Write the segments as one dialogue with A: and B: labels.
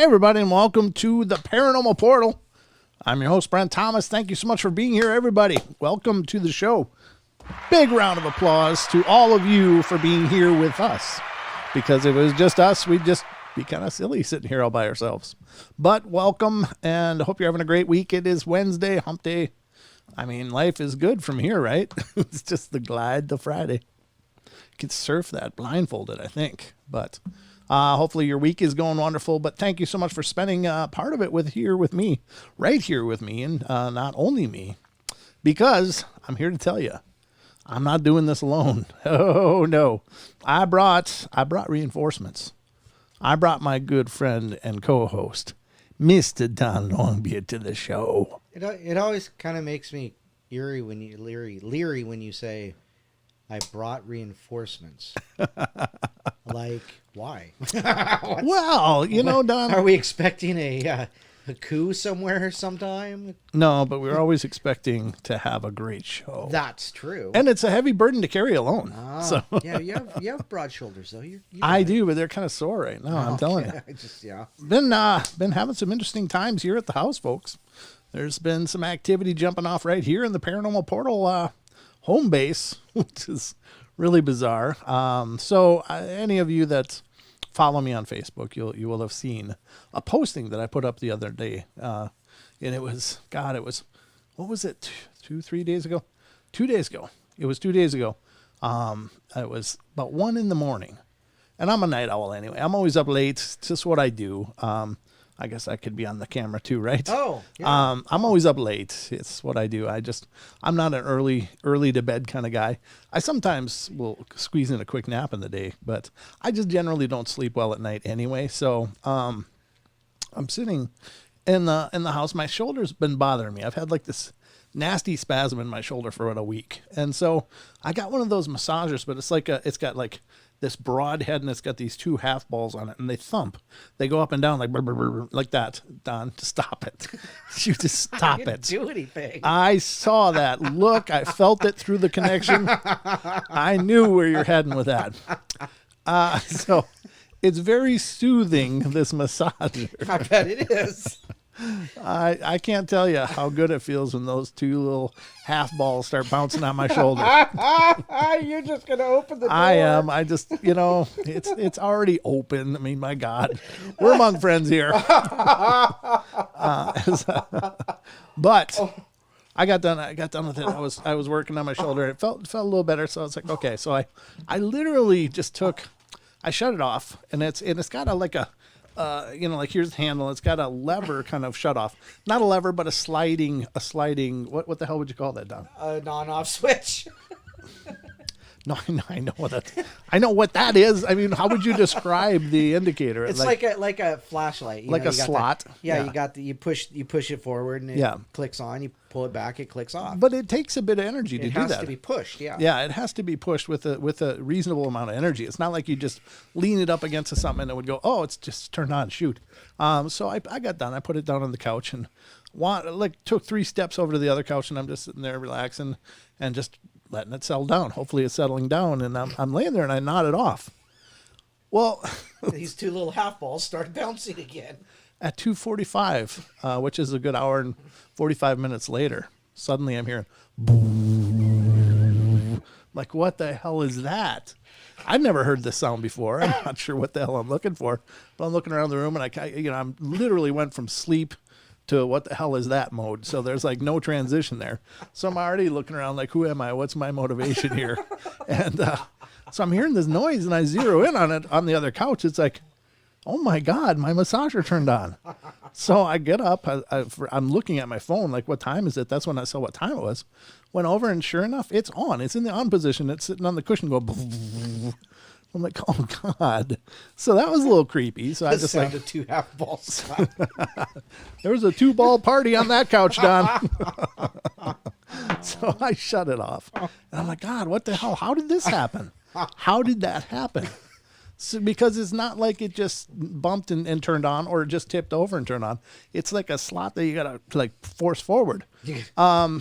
A: everybody, and welcome to the Paranormal Portal. I'm your host, Brent Thomas. Thank you so much for being here, everybody. Welcome to the show. Big round of applause to all of you for being here with us. Because if it was just us, we'd just be kind of silly sitting here all by ourselves. But welcome, and I hope you're having a great week. It is Wednesday, hump day. I mean, life is good from here, right? It's just the glide to Friday. You can surf that blindfolded, I think. But hopefully your week is going wonderful. But thank you so much for spending part of it right here with me, and not only me, because I'm here to tell you, I'm not doing this alone. Oh no, I brought reinforcements. I brought my good friend and co-host, Mr. Don Longbeard, to the show.
B: It always kind of makes me leery when you say, I brought reinforcements. Like, why?
A: Well, Don.
B: Are we expecting a coup somewhere sometime?
A: No, but we're always expecting to have a great show.
B: That's true.
A: And it's a heavy burden to carry alone. So
B: yeah, you have broad shoulders though.
A: I do, but they're kind of sore right now. I'm telling you. Been having some interesting times here at the house, folks. There's been some activity jumping off right here in the Paranormal Portal home base, which is really bizarre. So any of you that follow me on Facebook, you will have seen a posting that I put up the other day. And it was, what was it? 3 days ago? 2 days ago. It was 2 days ago. It was about 1 a.m. And I'm a night owl anyway. I'm always up late. It's just what I do. I guess I could be on the camera too, right?
B: Oh, yeah.
A: I'm always up late. It's what I do. I'm not an early to bed kind of guy. I sometimes will squeeze in a quick nap in the day, but I just generally don't sleep well at night anyway. So, I'm sitting in the house. My shoulder's been bothering me. I've had like this nasty spasm in my shoulder for about a week. And so I got one of those massagers, but it's got like this broad head, and it's got these two half balls on it, and they thump. They go up and down like brr, brr, brr, like that. Don, stop it. You just stop it.
B: Do anything.
A: I saw that look. I felt it through the connection. I knew where you're heading with that. So it's very soothing, this massager.
B: I bet it is.
A: I can't tell you how good it feels when those two little half balls start bouncing on my shoulder.
B: You're just going to open the door.
A: I am. I just, it's already open. I mean, my God, we're among friends here. But I got done with it. I was working on my shoulder. It felt a little better. So I was like, okay. So I literally just I shut it off, and it's got like like here's the handle. It's got a lever kind of shut off. Not a lever, but a sliding, what the hell would you call that, Don?
B: A non-off switch.
A: No, I know what that is. I mean, how would you describe the indicator?
B: It's like a flashlight.
A: Like a slot.
B: You push it forward and it clicks on. You pull it back, it clicks off.
A: But it takes a bit of energy to do that.
B: It has to be pushed. Yeah.
A: Yeah, it has to be pushed with a reasonable amount of energy. It's not like you just lean it up against something and it would go, oh, it's just turned on, shoot. So I got done. I put it down on the couch and took 3 steps over to the other couch, and I'm just sitting there relaxing and just letting it settle down. Hopefully it's settling down, and I'm laying there and I nod it off. Well,
B: these two little half balls start bouncing again.
A: At 2:45, which is a good hour and 45 minutes later, suddenly I'm hearing boom. Like, what the hell is that? I've never heard this sound before. I'm not sure what the hell I'm looking for, but I'm looking around the room, and I'm literally went from sleep to what the hell is that mode. So there's like no transition there. So I'm already looking around like, who am I? What's my motivation here? And so I'm hearing this noise, and I zero in on it on the other couch. It's like, oh my God, my massager turned on. So I get up. I'm looking at my phone, like, what time is it? That's when I saw what time it was. Went over, and sure enough, it's on. It's in the on position. It's sitting on the cushion going. I'm like, oh God. So that was a little creepy. So I just
B: sounded 2 half balls.
A: There was a 2-ball party on that couch, Don. So I shut it off. And I'm like, God, what the hell? How did this happen? How did that happen? So, because it's not like it just bumped and turned on, or it just tipped over and turned on. It's like a slot that you got to force forward.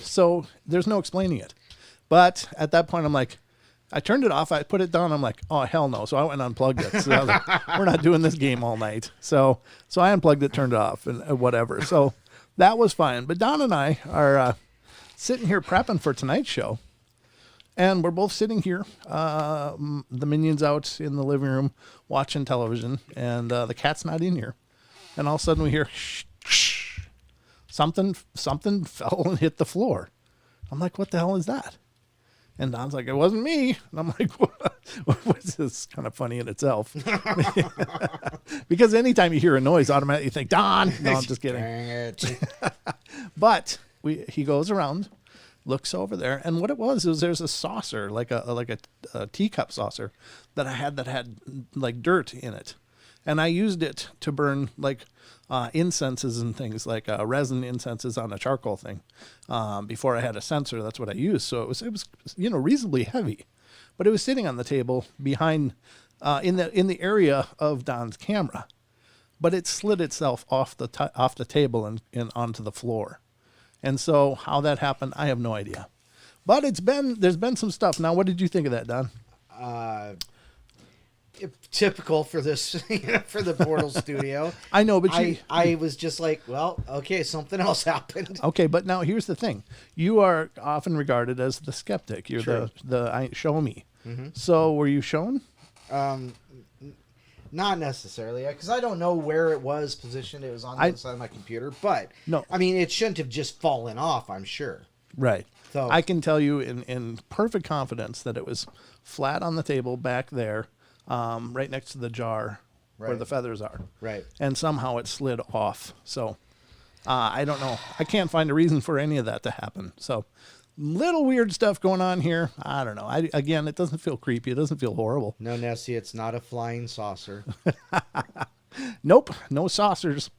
A: So there's no explaining it. But at that point, I'm like, I turned it off. I put it down. I'm like, oh, hell no. So I went and unplugged it. So I was like, we're not doing this game all night. So I unplugged it, turned it off, and whatever. So that was fine. But Don and I are sitting here prepping for tonight's show. And we're both sitting here, the minions out in the living room watching television, and the cat's not in here. And all of a sudden we hear, shh, shh. Something fell and hit the floor. I'm like, what the hell is that? And Don's like, it wasn't me. And I'm like, what's this? Kind of funny in itself. Because anytime you hear a noise, automatically you think, Don. No, I'm just kidding.
B: Dang it.
A: But he goes around, looks over there, and what it was there's a saucer, like a teacup saucer that had like dirt in it. And I used it to burn like incenses and things, like resin incenses on a charcoal thing. Before I had a sensor, that's what I used. So it was reasonably heavy, but it was sitting on the table behind in the area of Don's camera, but it slid itself off the table and onto the floor. And so how that happened, I have no idea. But there's been some stuff. Now, what did you think of that, Don?
B: Typical for this, for the Portal studio.
A: I know, but
B: I was just like, well, okay, something else happened.
A: Okay, but now here's the thing. You are often regarded as the skeptic. You're
B: True.
A: the show me.
B: Mm-hmm.
A: So were you shown?
B: Not necessarily, because I don't know where it was positioned. It was on the other side of my computer, but
A: no.
B: I mean, it shouldn't have just fallen off, I'm sure.
A: Right.
B: So
A: I can tell you in perfect confidence that it was flat on the table back there, right next to the jar where
B: Right.
A: the feathers are.
B: Right.
A: And somehow it slid off. So I don't know. I can't find a reason for any of that to happen. So little weird stuff going on here. I don't know. Again, it doesn't feel creepy. It doesn't feel horrible.
B: No, Nessie, it's not a flying saucer.
A: Nope. No saucers.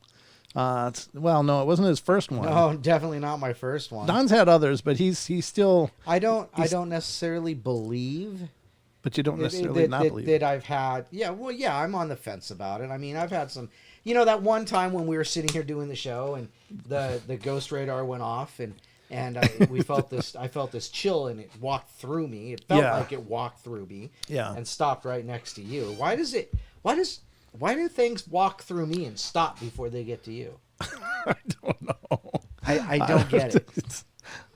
A: Well, no, it wasn't his first one.
B: No, definitely not my first one.
A: Don's had others, but he's still.
B: I don't necessarily believe.
A: But you don't necessarily not believe
B: that I've had. Yeah, well, yeah, I'm on the fence about it. I mean, I've had some. That one time when we were sitting here doing the show and the ghost radar went off and we felt this. I felt this chill and it walked through me. It felt like it walked through me.
A: Yeah.
B: And stopped right next to you. Why do things walk through me and stop before they get to you?
A: I don't know.
B: I don't get it.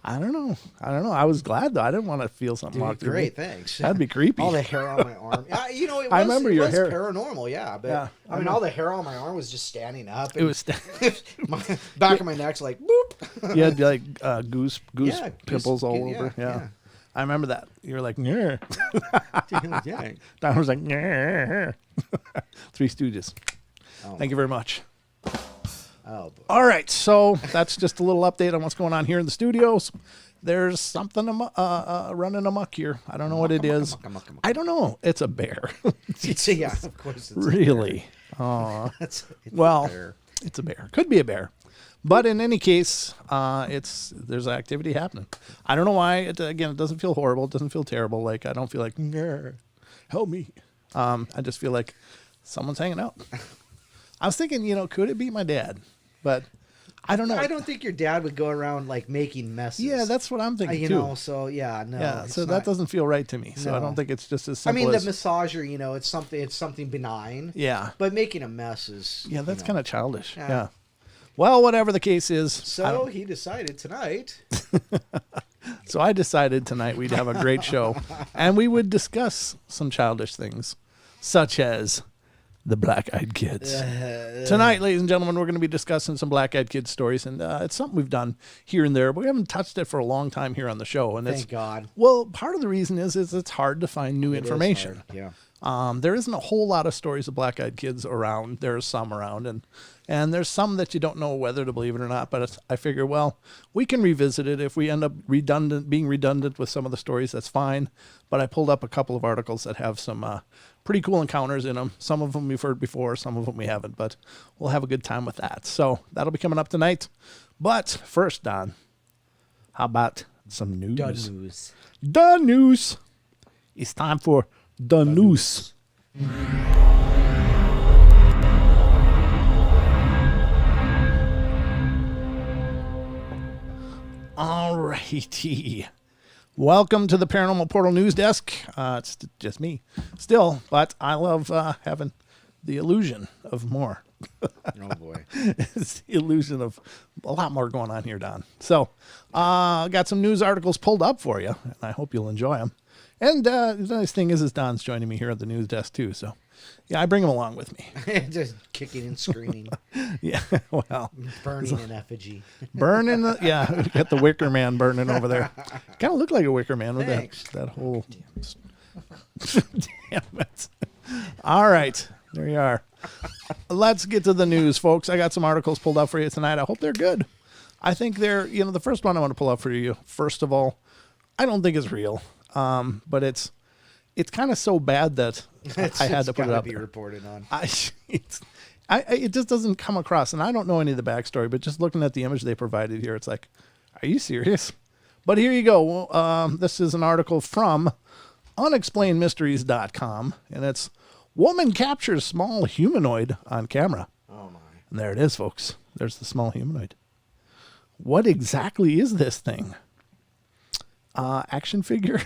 A: I don't know. I was glad though. I didn't want to feel something walk through
B: great,
A: me.
B: Thanks.
A: That'd be creepy.
B: All the hair on my arm.
A: I remember your hair.
B: Paranormal, yeah. But
A: Yeah,
B: I mean, all the hair on my arm was just standing up.
A: It was.
B: My back of my neck's like boop.
A: You had like goose pimples all over. Yeah.
B: Yeah.
A: I remember that. You were like, yeah.
B: Yeah.
A: Don was like, yeah. Three Stooges.
B: Oh.
A: Thank you very much.
B: Oh, boy.
A: All right, so that's just a little update on what's going on here in the studios. There's something running amok here. I don't know what it is. I don't know. It's a bear.
B: Yeah, of course. It's
A: Really? Oh,
B: it's
A: well,
B: a bear.
A: it's a bear. Could be a bear, but in any case, there's activity happening. I don't know why. It doesn't feel horrible. It doesn't feel terrible. Like I don't feel like help me. I just feel like someone's hanging out. I was thinking, could it be my dad? But I don't know.
B: I don't think your dad would go around like making messes.
A: Yeah, that's what I'm thinking too.
B: So yeah, no.
A: Yeah, so that doesn't feel right to me. So I don't think it's just as simple
B: the
A: as...
B: massager, it's something benign.
A: Yeah.
B: But making a mess is...
A: Yeah, that's kind of childish.
B: Yeah.
A: Yeah. Well, whatever the case is.
B: So he decided tonight...
A: So I decided tonight we'd have a great show. And we would discuss some childish things, such as the Black-Eyed Kids. Tonight, ladies and gentlemen, we're going to be discussing some Black-Eyed Kids stories. And it's something we've done here and there, but we haven't touched it for a long time here on the show. And
B: Thank God.
A: Well, part of the reason is it's hard to find new information.
B: Yeah.
A: There isn't a whole lot of stories of Black-Eyed Kids around. There's some around, and there's some that you don't know whether to believe it or not. But I figure, well, we can revisit it. If we end up being redundant with some of the stories, that's fine. But I pulled up a couple of articles that have some pretty cool encounters in them. Some of them we've heard before, some of them we haven't. But we'll have a good time with that. So that'll be coming up tonight. But first, Don, how about some news? The news. It's time for the news. All righty. Welcome to the Paranormal Portal News Desk. It's just me still, but I love having the illusion of more.
B: Oh, boy.
A: It's the illusion of a lot more going on here, Don. So I got some news articles pulled up for you, and I hope you'll enjoy them. And the nice thing is Don's joining me here at the news desk, too. So, yeah, I bring him along with me.
B: Just kicking and screaming.
A: Yeah, well.
B: Burning an effigy.
A: Burning, we got the Wicker Man burning over there. Kind of look like a Wicker Man with that whole... Damn it. All right, there you are. Let's get to the news, folks. I got some articles pulled up for you tonight. I hope they're good. I think they're, the first one I want to pull up for you, first of all, I don't think it's real. But it's kind of so bad that I had to put it up.
B: Be reported on.
A: It just doesn't come across, and I don't know any of the backstory, but just looking at the image they provided here, it's like, are you serious? But here you go. This is an article from unexplainedmysteries.com, and it's woman captures small humanoid on camera.
B: Oh my!
A: And there it is, folks. There's the small humanoid. What exactly is this thing? Action figure,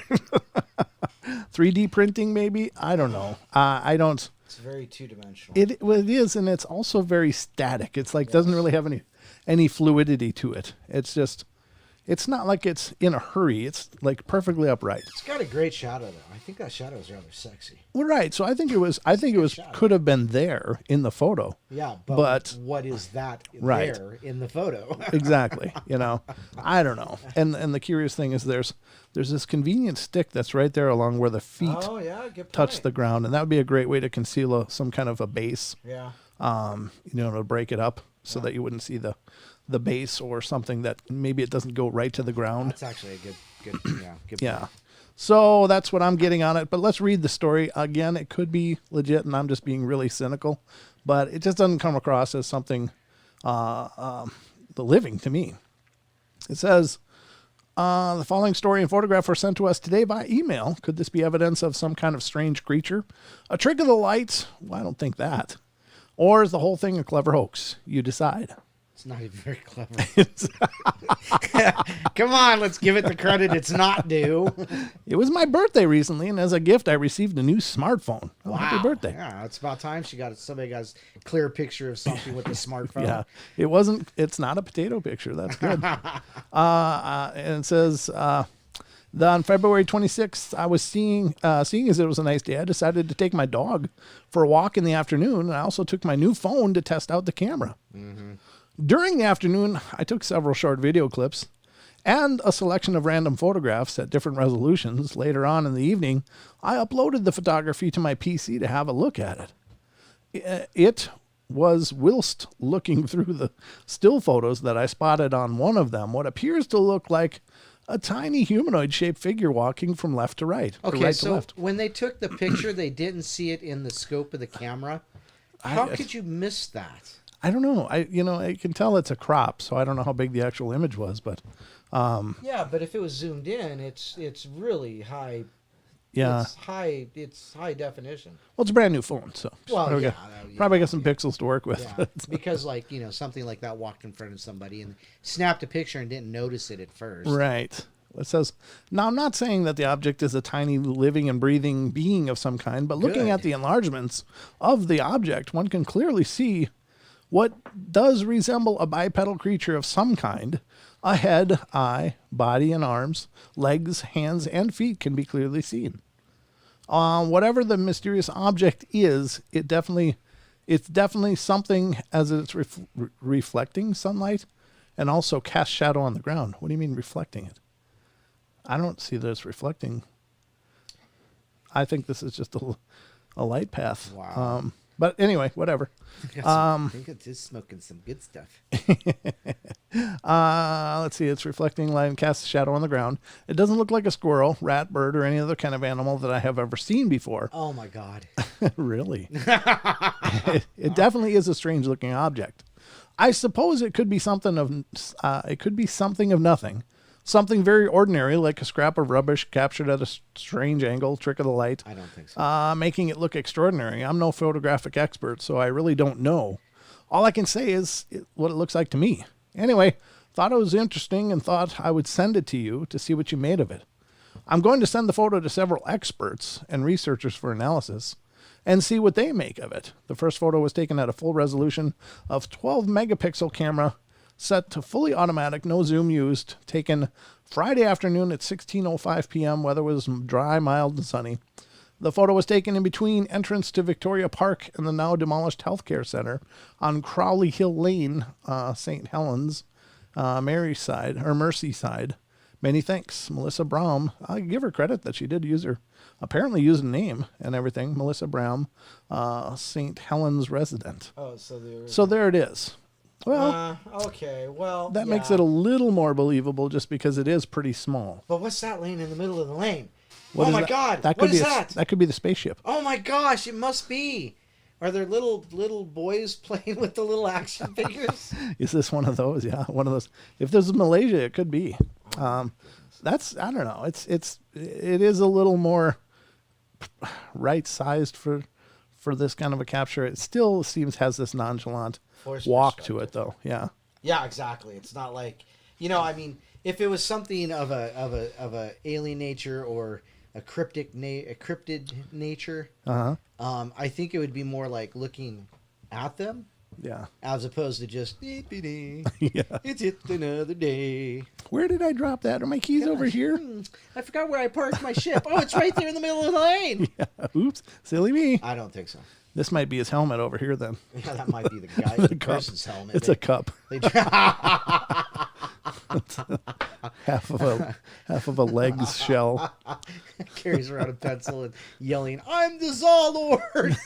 A: 3D printing, maybe. I don't know. I don't.
B: It's very two-dimensional.
A: It is, and it's also very static. It's like doesn't really have any fluidity to it. It's just, it's not like it's in a hurry. It's like perfectly upright.
B: It's got a great shadow though. I think that shadow is rather sexy.
A: Well, right. So I think it was could have been there in the photo.
B: Yeah, but what is that there in the photo?
A: Exactly. I don't know. And the curious thing is there's this convenient stick that's right there along where the feet touch the ground, and that would be a great way to conceal some kind of a base.
B: Yeah.
A: To break it up so that you wouldn't see the base or something that maybe it doesn't go right to the ground.
B: That's actually a good
A: yeah. Point. So that's what I'm getting on it. But let's read the story. Again, it could be legit, and I'm just being really cynical. But it just doesn't come across as something the living to me. It says, the following story and photograph were sent to us today by email. Could this be evidence of some kind of strange creature? A trick of the light? Well, I don't think that. Or is the whole thing a clever hoax? You decide.
B: It's not even very clever. Come on, let's give it the credit it's not due.
A: It was my birthday recently, and as a gift, I received a new smartphone. Oh, wow. Happy birthday.
B: Yeah, it's about time somebody got a clear picture of something with a smartphone.
A: Yeah, it's not a potato picture. That's good. And it says, on February 26th, I was seeing as it was a nice day, I decided to take my dog for a walk in the afternoon, and I also took my new phone to test out the camera. Mm-hmm. During the afternoon, I took several short video clips and a selection of random photographs at different resolutions. Later on in the evening, I uploaded the photography to my PC to have a look at it. It was whilst looking through the still photos that I spotted on one of them what appears to look like a tiny humanoid-shaped figure walking from left to right.
B: Okay,
A: right
B: so
A: to left.
B: When they took the picture, they didn't see it in the scope of the camera. How could you miss that?
A: I don't know. I can tell it's a crop, so I don't know how big the actual image was, but
B: yeah, but if it was zoomed in, it's really high.
A: Yeah,
B: it's high definition.
A: Well, it's a brand new phone, so probably got some pixels to work with.
B: Yeah, because something like that walked in front of somebody and snapped a picture and didn't notice it at first.
A: Right. It says, now I'm not saying that the object is a tiny living and breathing being of some kind, but looking at the enlargements of the object, one can clearly see what does resemble a bipedal creature of some kind. A head, eye, body, and arms, legs, hands, and feet can be clearly seen. Whatever the mysterious object is, it's definitely something as it's reflecting sunlight and also cast shadow on the ground. What do you mean reflecting it? I don't see that it's reflecting. I think this is just a light path.
B: Wow.
A: But anyway, whatever.
B: I think it's just smoking some good stuff.
A: Let's see. It's reflecting light and casts a shadow on the ground. It doesn't look like a squirrel, rat, bird, or any other kind of animal that I have ever seen before.
B: Oh, my God.
A: Really? It definitely is a strange-looking object. I suppose it could be something of nothing. Something very ordinary, like a scrap of rubbish captured at a strange angle, trick of the light.
B: I don't think so.
A: Making it look extraordinary. I'm no photographic expert, so I really don't know. All I can say is what it looks like to me. Anyway, thought it was interesting and thought I would send it to you to see what you made of it. I'm going to send the photo to several experts and researchers for analysis and see what they make of it. The first photo was taken at a full resolution of 12 megapixel camera set to fully automatic, no zoom used, taken Friday afternoon at 16:05 p.m. Weather was dry, mild, and sunny. The photo was taken in between entrance to Victoria Park and the now demolished healthcare center on Crowley Hill Lane, St. Helens, Merseyside. Many thanks, Melissa Brown. I give her credit that she did apparently use a name and everything. Melissa Brown, St. Helens resident.
B: Oh,
A: so there it is. Well,
B: okay. Well,
A: that makes it a little more believable just because it is pretty small.
B: But what's that lane in the middle of the lane?
A: What
B: oh my
A: that?
B: God!
A: That
B: what is that?
A: That could be the spaceship.
B: Oh my gosh! It must be. Are there little boys playing with the little action figures?
A: Is this one of those? Yeah, one of those. If this is Malaysia, it could be. That's, I don't know. It is a little more right sized for this kind of a capture. It still has this nonchalant walk to it, though. Yeah.
B: Yeah, exactly. It's not like, I mean, if it was something of a alien nature or a cryptid nature, I think it would be more like looking at them.
A: Yeah.
B: As opposed to just, yeah. It's another day.
A: Where did I drop that? Are my keys over here?
B: I forgot where I parked my ship. Oh, it's right there in the middle of the lane.
A: Yeah. Oops. Silly me.
B: I don't think so.
A: This might be his helmet over here then.
B: Yeah, that might be the guy, the person's helmet.
A: It's a cup. half of a leg's shell.
B: Carries around a pencil and yelling, "I'm the Zalord."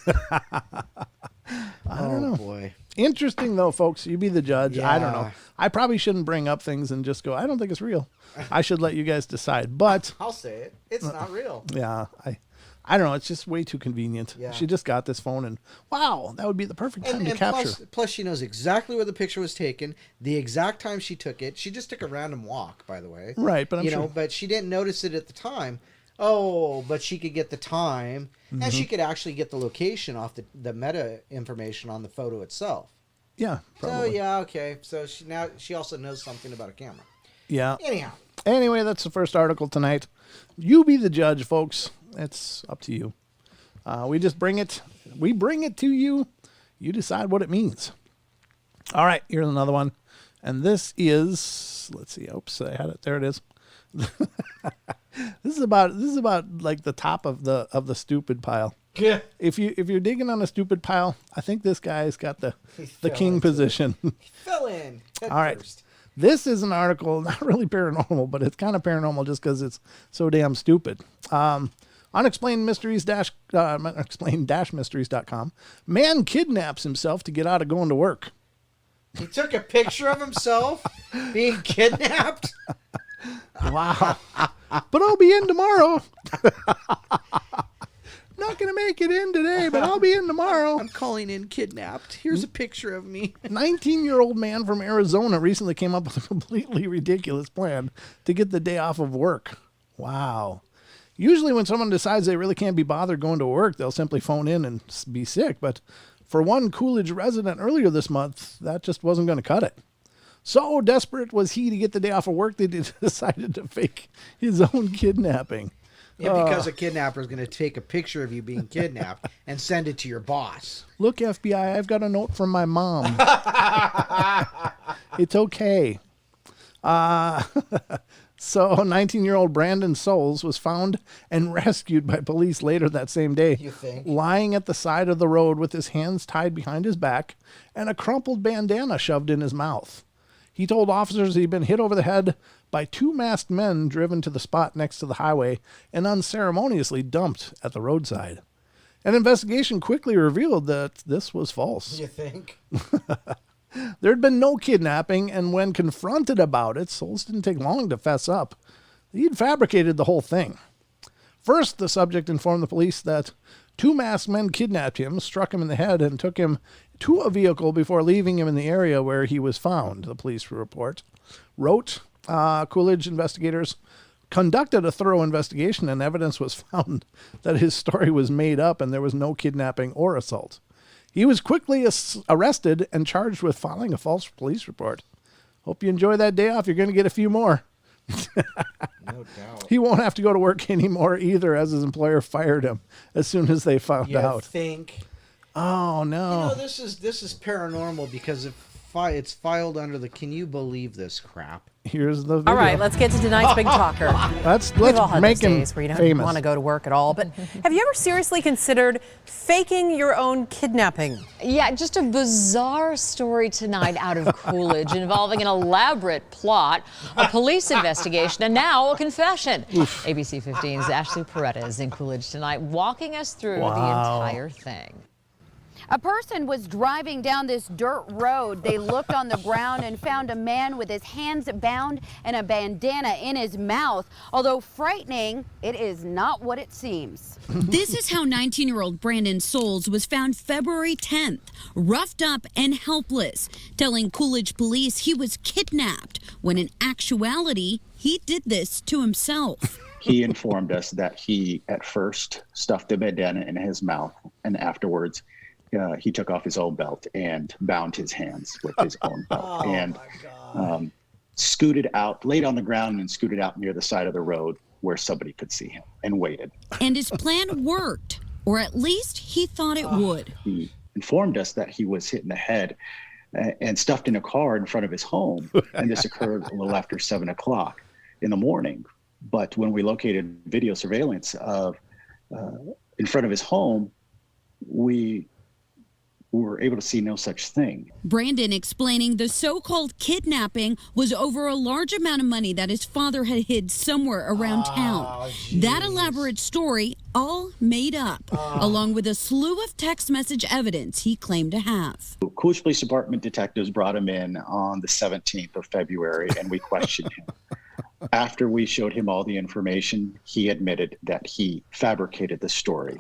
A: I don't know.
B: Boy.
A: Interesting though, folks. You be the judge.
B: Yeah.
A: I don't know. I probably shouldn't bring up things and just go, I don't think it's real. I should let you guys decide. But
B: I'll say it. It's not real.
A: Yeah. I don't know. It's just way too convenient.
B: Yeah.
A: She just got this phone and wow, that would be the perfect time to capture.
B: Plus, she knows exactly where the picture was taken, the exact time she took it. She just took a random walk, by the way.
A: Right, but I'm sure.
B: But she didn't notice it at the time. Oh, but she could get the time, and she could actually get the location off the meta information on the photo itself.
A: Yeah, probably.
B: So yeah, okay. So she also knows something about a camera.
A: Yeah.
B: Anyhow.
A: Anyway, that's the first article tonight. You be the judge, folks. It's up to you. We just bring it. We bring it to you. You decide what it means. All right, here's another one, and this is. Let's see. Oops, I had it. There it is. This is about like the top of the stupid pile.
B: Yeah.
A: If you're digging on a stupid pile, I think this guy's got the king position.
B: He fell in. All
A: right.
B: First.
A: This is an article, not really paranormal, but it's kind of paranormal just because it's so damn stupid. Unexplained mysteries-mysteries.com. Man kidnaps himself to get out of going to work.
B: He took a picture of himself being kidnapped.
A: Wow. But I'll be in tomorrow. Not going to make it in today, but I'll be in tomorrow.
B: I'm calling in kidnapped. Here's a picture of me.
A: 19-year-old man from Arizona recently came up with a completely ridiculous plan to get the day off of work. Wow. Usually when someone decides they really can't be bothered going to work, they'll simply phone in and be sick. But for one Coolidge resident earlier this month, that just wasn't going to cut it. So desperate was he to get the day off of work that he decided to fake his own kidnapping.
B: Yeah, because a kidnapper is going to take a picture of you being kidnapped and send it to your boss.
A: Look, FBI, I've got a note from my mom. It's okay. So 19-year-old Brandon Souls was found and rescued by police later that same day.
B: You think?
A: Lying at the side of the road with his hands tied behind his back and a crumpled bandana shoved in his mouth. He told officers he'd been hit over the head by two masked men driven to the spot next to the highway and unceremoniously dumped at the roadside. An investigation quickly revealed that this was false.
B: You think?
A: There had been no kidnapping, and when confronted about it, Souls didn't take long to fess up. He'd fabricated the whole thing. First, the subject informed the police that two masked men kidnapped him, struck him in the head, and took him to a vehicle before leaving him in the area where he was found, the police report wrote. Coolidge investigators conducted a thorough investigation, and evidence was found that his story was made up and there was no kidnapping or assault. He was quickly arrested and charged with filing a false police report. Hope you enjoy that day off. You're going to get a few more.
B: No doubt.
A: He won't have to go to work anymore either, as his employer fired him as soon as they found
B: You
A: out.
B: think?
A: Oh no!
B: You know, this is paranormal because it's filed under the. Can you believe this crap?
A: Here's the video.
C: All right, let's get to tonight's big talker.
A: Let's
C: We've all had
A: make
C: those
A: him
C: days where you don't
A: famous.
C: want to go to work at all. But have you ever seriously considered faking your own kidnapping?
D: Yeah, just a bizarre story tonight out of Coolidge involving an elaborate plot, a police investigation, and now a confession. ABC 15's Ashley Paredes in Coolidge tonight, walking us through the entire thing.
E: A person was driving down this dirt road. They looked on the ground and found a man with his hands bound and a bandana in his mouth. Although frightening, it is not what it seems.
F: This is how 19-year-old Brandon Souls was found February 10th, roughed up and helpless, telling Coolidge police he was kidnapped, when in actuality, he did this to himself.
G: He informed us that he at first stuffed the bandana in his mouth, and afterwards he took off his own belt and bound his hands with his own belt and scooted out, laid on the ground and scooted out near the side of the road where somebody could see him and waited.
F: And his plan worked, or at least he thought it would.
G: He informed us that he was hit in the head and stuffed in a car in front of his home. And this occurred a little after 7 o'clock in the morning. But when we located video surveillance of in front of his home, we were able to see no such thing.
F: Brandon explaining the so-called kidnapping was over a large amount of money that his father had hid somewhere around town. That elaborate story all made up, along with a slew of text message evidence he claimed to have.
G: Coolidge Police Department detectives brought him in on the 17th of February, and we questioned him. After we showed him all the information, he admitted that he fabricated the story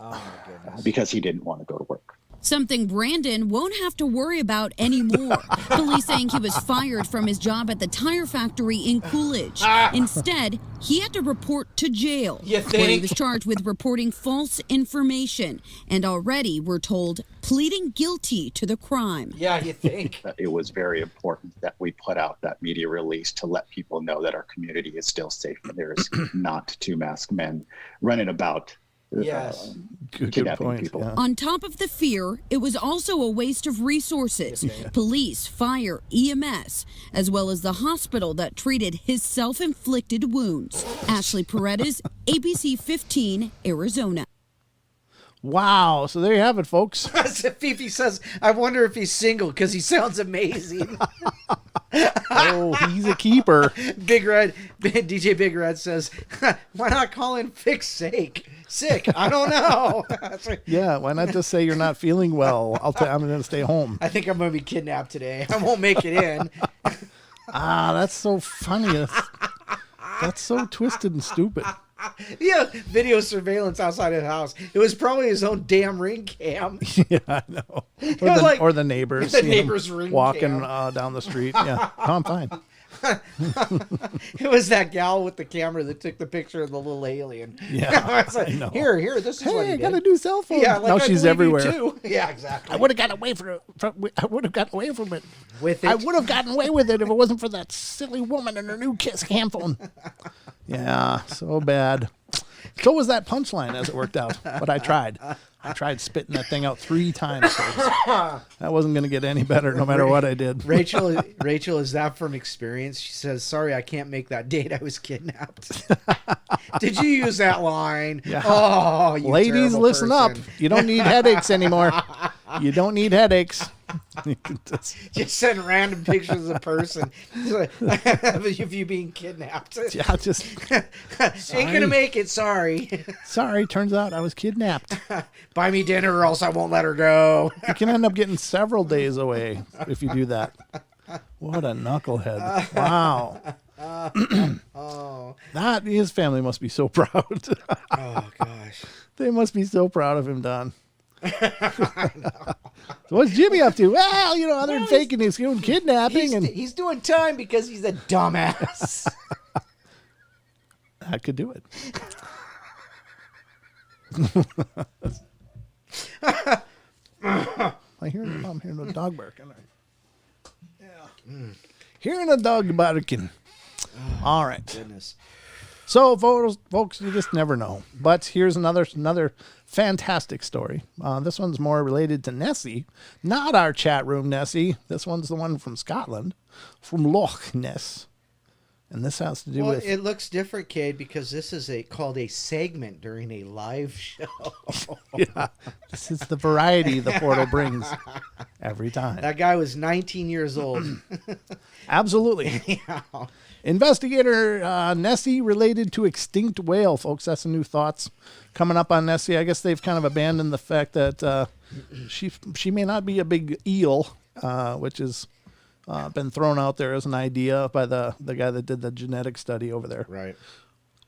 G: because he didn't want to go to work.
F: Something Brandon won't have to worry about anymore. Police saying he was fired from his job at the tire factory in Coolidge. Instead, he had to report to jail, where he was charged with reporting false information. And already, we're told, pleading guilty to the crime.
B: Yeah, you think?
G: It was very important that we put out that media release to let people know that our community is still safe. There's not two masked men running about.
B: Yes.
A: Good point.
G: People.
A: Yeah.
F: On top of the fear, it was also a waste of resources. Police, fire, EMS, as well as the hospital that treated his self-inflicted wounds. Ashley Paredes, ABC 15, Arizona.
A: Wow. So there you have it, folks.
B: Fifi says, I wonder if he's single because he sounds amazing.
A: Oh, he's a keeper.
B: Big Red, DJ Big Red says, why not call in sick? I don't know.
A: Yeah, why not just say you're not feeling well? I'm going to stay home.
B: I think I'm going to be kidnapped today. I won't make it in.
A: That's so funny. That's so twisted and stupid.
B: Yeah, video surveillance outside his house. It was probably his own damn ring cam.
A: Yeah, I know.
B: Like,
A: or the neighbors.
B: The neighbors' ring
A: walking
B: cam.
A: down the street. Yeah, I'm fine.
B: It was that gal with the camera that took the picture of the little alien.
A: Yeah,
B: I was like,
A: I know.
B: Here, this is what he
A: Hey, I
B: did.
A: got a new cell phone.
B: Yeah, like
A: now
B: I
A: she's
B: believe you
A: everywhere.
B: too. Yeah, exactly.
A: I would have gotten away from it. I would have gotten away from it.
B: With it.
A: I would have gotten away with it if it wasn't for that silly woman and her new cam phone. Yeah, so bad. So was that punchline as it worked out. But I tried. I tried spitting that thing out 3 times. Folks. That wasn't going to get any better no matter what I did.
B: Rachel, is that from experience? She says, sorry, I can't make that date. I was kidnapped. Did you use that line?
A: Yeah.
B: Oh, you
A: Ladies,
B: terrible
A: lison
B: person.
A: up. You don't need headaches anymore. You don't need headaches.
B: Just send random pictures of a person of you being kidnapped.
A: Yeah, just
B: ain't gonna make it. Sorry.
A: Sorry, turns out I was kidnapped.
B: Buy me dinner or else I won't let her go.
A: You can end up getting several days away if you do that. What a knucklehead. Wow. That his family must be so proud.
B: Oh gosh.
A: They must be so proud of him, Don. So what's Jimmy up to? Well, other than faking his own kidnapping,
B: He's doing time because he's a dumbass.
A: I could do it. I'm hearing a dog barking. Yeah. Hearing a dog barking. All right.
B: Goodness.
A: So, folks, you just never know. But here's another fantastic story. This one's more related to Nessie, not our chat room Nessie. This one's the one from Scotland, from Loch Ness. And this has to do with...
B: it looks different, Cade, because this is called a segment during a live show.
A: Yeah, this is the variety the portal brings every time.
B: That guy was 19 years old.
A: Absolutely.
B: Yeah.
A: Investigator Nessie related to extinct whale, folks. That's some new thoughts coming up on Nessie. I guess they've kind of abandoned the fact that she may not be a big eel, which is... been thrown out there as an idea by the guy that did the genetic study over there.
B: Right.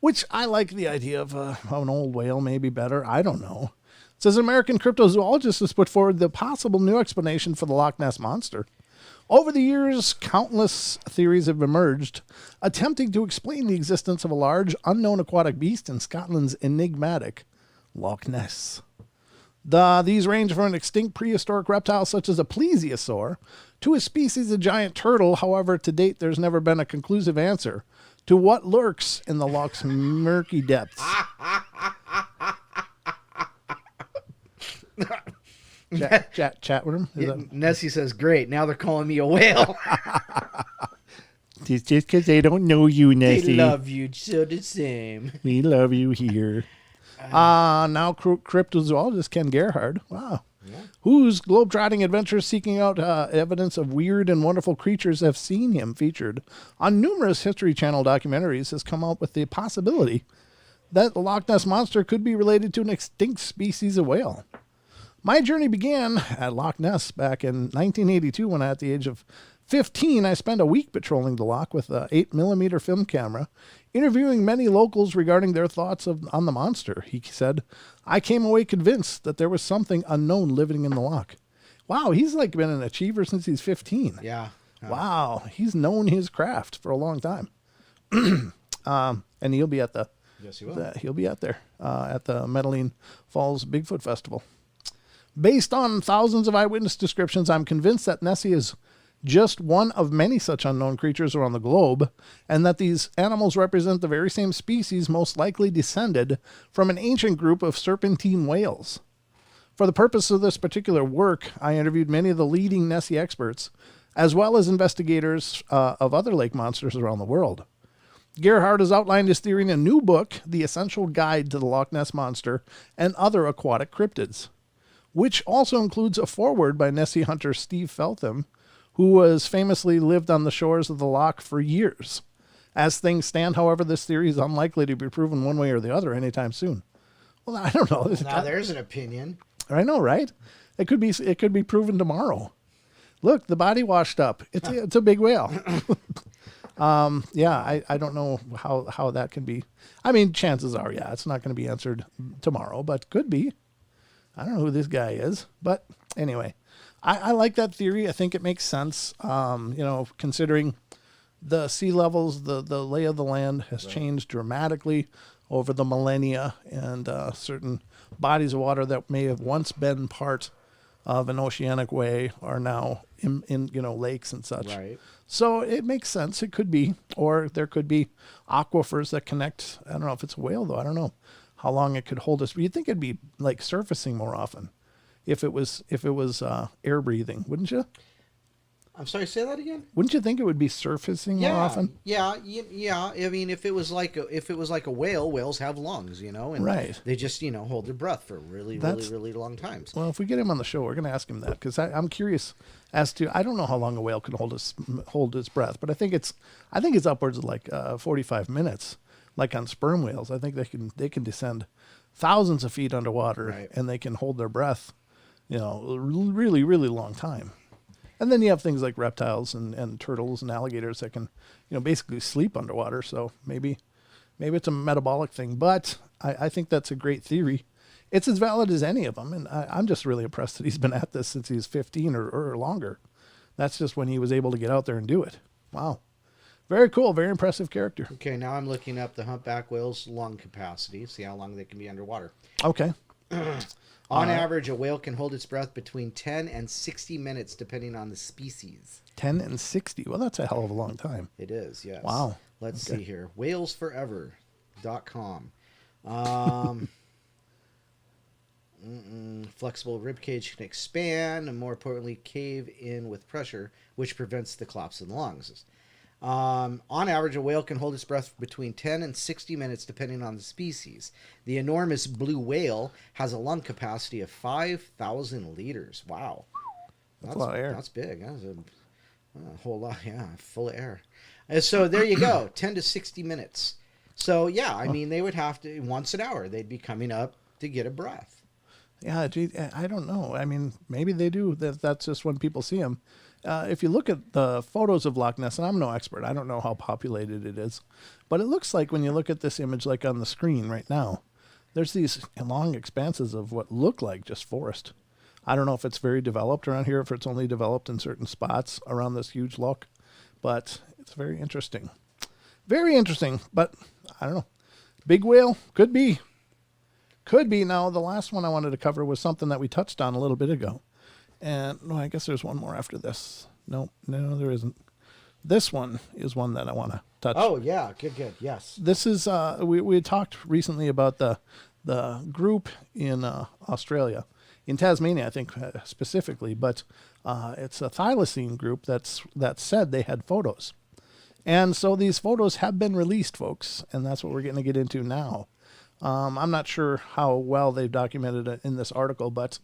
A: Which I like the idea of an old whale, maybe better. I don't know. It says American cryptozoologist has put forward the possible new explanation for the Loch Ness Monster. Over the years, countless theories have emerged, attempting to explain the existence of a large, unknown aquatic beast in Scotland's enigmatic Loch Ness. These range from an extinct prehistoric reptile such as a plesiosaur to a species of giant turtle. However, to date, there's never been a conclusive answer to what lurks in the loch's murky depths. Chat with him?
B: Nessie says, great, now they're calling me a whale.
A: It's just because they don't know you, Nessie.
B: They love you, so the same.
A: We love you here. Now cryptozoologist Ken Gerhard, wow, whose globetrotting adventures seeking out evidence of weird and wonderful creatures have seen him featured on numerous History Channel documentaries, has come up with the possibility that the Loch Ness Monster could be related to an extinct species of whale. My journey began at Loch Ness back in 1982 when at the age of 15, I spent a week patrolling the loch with an 8mm film camera, interviewing many locals regarding their thoughts on the monster. He said, I came away convinced that there was something unknown living in the loch. Wow, he's like been an achiever since he's 15.
B: Yeah.
A: Wow, he's known his craft for a long time. And he'll be at
B: Yes, he will.
A: he'll be out there at the Medellin Falls Bigfoot Festival. Based on thousands of eyewitness descriptions, I'm convinced that Nessie is just one of many such unknown creatures around the globe, and that these animals represent the very same species most likely descended from an ancient group of serpentine whales. For the purpose of this particular work, I interviewed many of the leading Nessie experts, as well as investigators of other lake monsters around the world. Gerhard has outlined his theory in a new book, The Essential Guide to the Loch Ness Monster and Other Aquatic Cryptids, which also includes a foreword by Nessie hunter Steve Feltham, who has famously lived on the shores of the loch for years. As things stand, however, this theory is unlikely to be proven one way or the other anytime soon. Well, I don't know.
B: Now there's an opinion.
A: I know, right? It could be proven tomorrow. Look, the body washed up. It's a big whale. Yeah, I don't know how that can be. I mean, chances are, yeah, it's not going to be answered tomorrow, but could be. I don't know who this guy is, but anyway, I like that theory. I think it makes sense. Considering the sea levels, the lay of the land has changed dramatically over the millennia, and certain bodies of water that may have once been part of an oceanic way are now in lakes and such.
B: Right.
A: So it makes sense. It could be, or there could be aquifers that connect. I don't know if it's a whale though. I don't know how long it could hold us. But you'd think it'd be like surfacing more often if it was air breathing, wouldn't you?
B: I'm sorry, say that again?
A: Wouldn't you think it would be surfacing more often?
B: Yeah. I mean, if it was like a whale, whales have lungs, and
A: right.
B: They just hold their breath for really long times.
A: Well, if we get him on the show, we're going to ask him that, because I'm curious as to, I don't know how long a whale can hold its breath, but I think it's upwards of like 45 minutes, like on sperm whales. I think they can descend thousands of feet underwater,
B: right.
A: And they can hold their breath, really, really long time. And then you have things like reptiles and turtles and alligators that can, basically sleep underwater. So maybe it's a metabolic thing. But I think that's a great theory. It's as valid as any of them. And I'm just really impressed that he's been at this since he was 15 or longer. That's just when he was able to get out there and do it. Wow. Very cool. Very impressive character.
B: Okay, now I'm looking up the humpback whale's lung capacity. See how long they can be underwater.
A: Okay.
B: On average, a whale can hold its breath between 10 and 60 minutes, depending on the species.
A: 10 and 60. Well, that's a hell of a long time.
B: It is, yes.
A: Wow.
B: Let's see here. Whalesforever.com. Flexible rib cage can expand and, more importantly, cave in with pressure, which prevents the collapse in the lungs. On average, a whale can hold its breath for between 10 and 60 minutes, depending on the species. The enormous blue whale has a lung capacity of 5,000 liters. Wow.
A: That's a lot of air.
B: That's big. That's a whole lot, full of air. And so there you go, 10 to 60 minutes. So, yeah, I mean, they would have to, once an hour, they'd be coming up to get a breath.
A: Yeah, gee, I don't know. I mean, maybe they do. That's just when people see them. If you look at the photos of Loch Ness, and I'm no expert, I don't know how populated it is, but it looks like when you look at this image like on the screen right now, there's these long expanses of what look like just forest. I don't know if it's very developed around here, if it's only developed in certain spots around this huge loch, but it's very interesting. Very interesting, but I don't know. Big whale? Could be. Could be. Now, the last one I wanted to cover was something that we touched on a little bit ago. And I guess there's one more after this. No, there isn't. This one is one that I want to touch.
B: Oh, yeah. Good. Yes.
A: This is, we had talked recently about the group in Australia, in Tasmania, I think specifically, but it's a Thylacine group that said they had photos. And so these photos have been released, folks, and that's what we're going to get into now. I'm not sure how well they've documented it in this article, but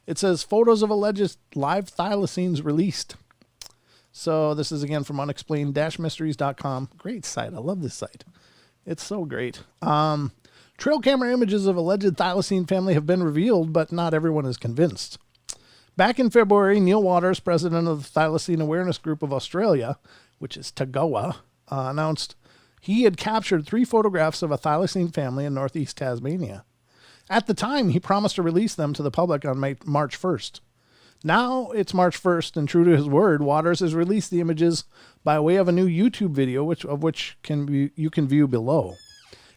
A: it says photos of alleged live thylacines released. So this is again from unexplained-mysteries.com. Great site. I love this site. It's so great. Trail camera images of alleged thylacine family have been revealed, but not everyone is convinced. Back in February, Neil Waters, president of the Thylacine Awareness Group of Australia, which is TAGOA, announced he had captured 3 photographs of a thylacine family in northeast Tasmania. At the time, he promised to release them to the public on March 1st. Now it's March 1st, and true to his word, Waters has released the images by way of a new YouTube video, which you can view below.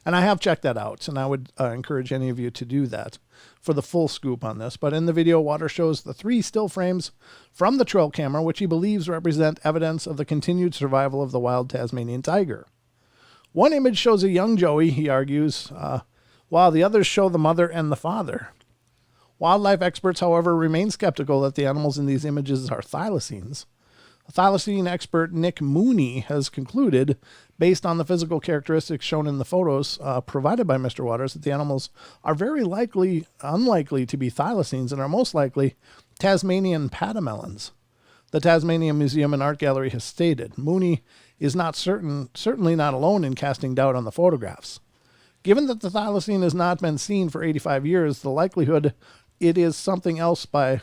A: And I have checked that out, and I would encourage any of you to do that for the full scoop on this. But in the video, Waters shows the 3 still frames from the trail camera, which he believes represent evidence of the continued survival of the wild Tasmanian tiger. One image shows a young Joey, he argues, while the others show the mother and the father. Wildlife experts, however, remain skeptical that the animals in these images are thylacines. Thylacine expert Nick Mooney has concluded, based on the physical characteristics shown in the photos provided by Mr. Waters, that the animals are very unlikely to be thylacines and are most likely Tasmanian patamelons. The Tasmanian Museum and Art Gallery has stated. Mooney is certainly not alone in casting doubt on the photographs. Given that the thylacine has not been seen for 85 years, the likelihood it is something else by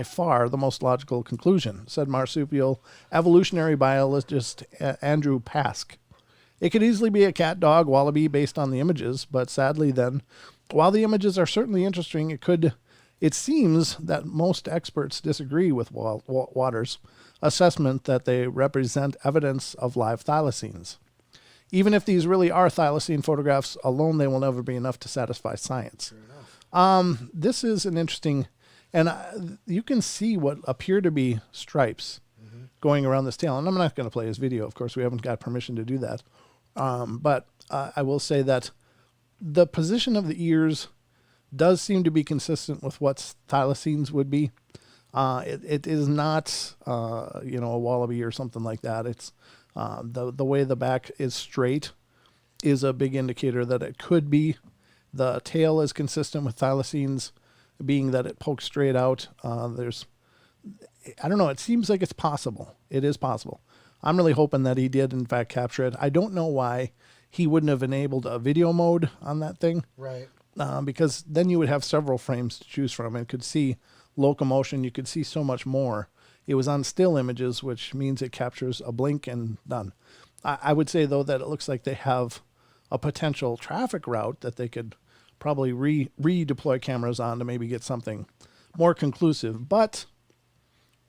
A: far the most logical conclusion, said marsupial evolutionary biologist Andrew Pask. It could easily be a cat, dog, wallaby based on the images, but sadly then, while the images are certainly interesting, it seems that most experts disagree with Waters' assessment that they represent evidence of live thylacines. Even if these really are thylacine photographs alone, they will never be enough to satisfy science. This is an interesting, and you can see what appear to be stripes going around this tail. And I'm not going to play his video, of course. We haven't got permission to do that. But I will say that the position of the ears does seem to be consistent with what thylacines would be. It is not, a wallaby or something like that. It's the way the back is straight is a big indicator that it could be. The tail is consistent with thylacines, being that it pokes straight out. I don't know. It seems like it's possible. It is possible. I'm really hoping that he did, in fact, capture it. I don't know why he wouldn't have enabled a video mode on that thing.
B: Right.
A: Because then you would have several frames to choose from and could see locomotion. You could see so much more. It was on still images, which means it captures a blink and done. I would say, though, that it looks like they have a potential traffic route that they could probably redeploy cameras on to maybe get something more conclusive. But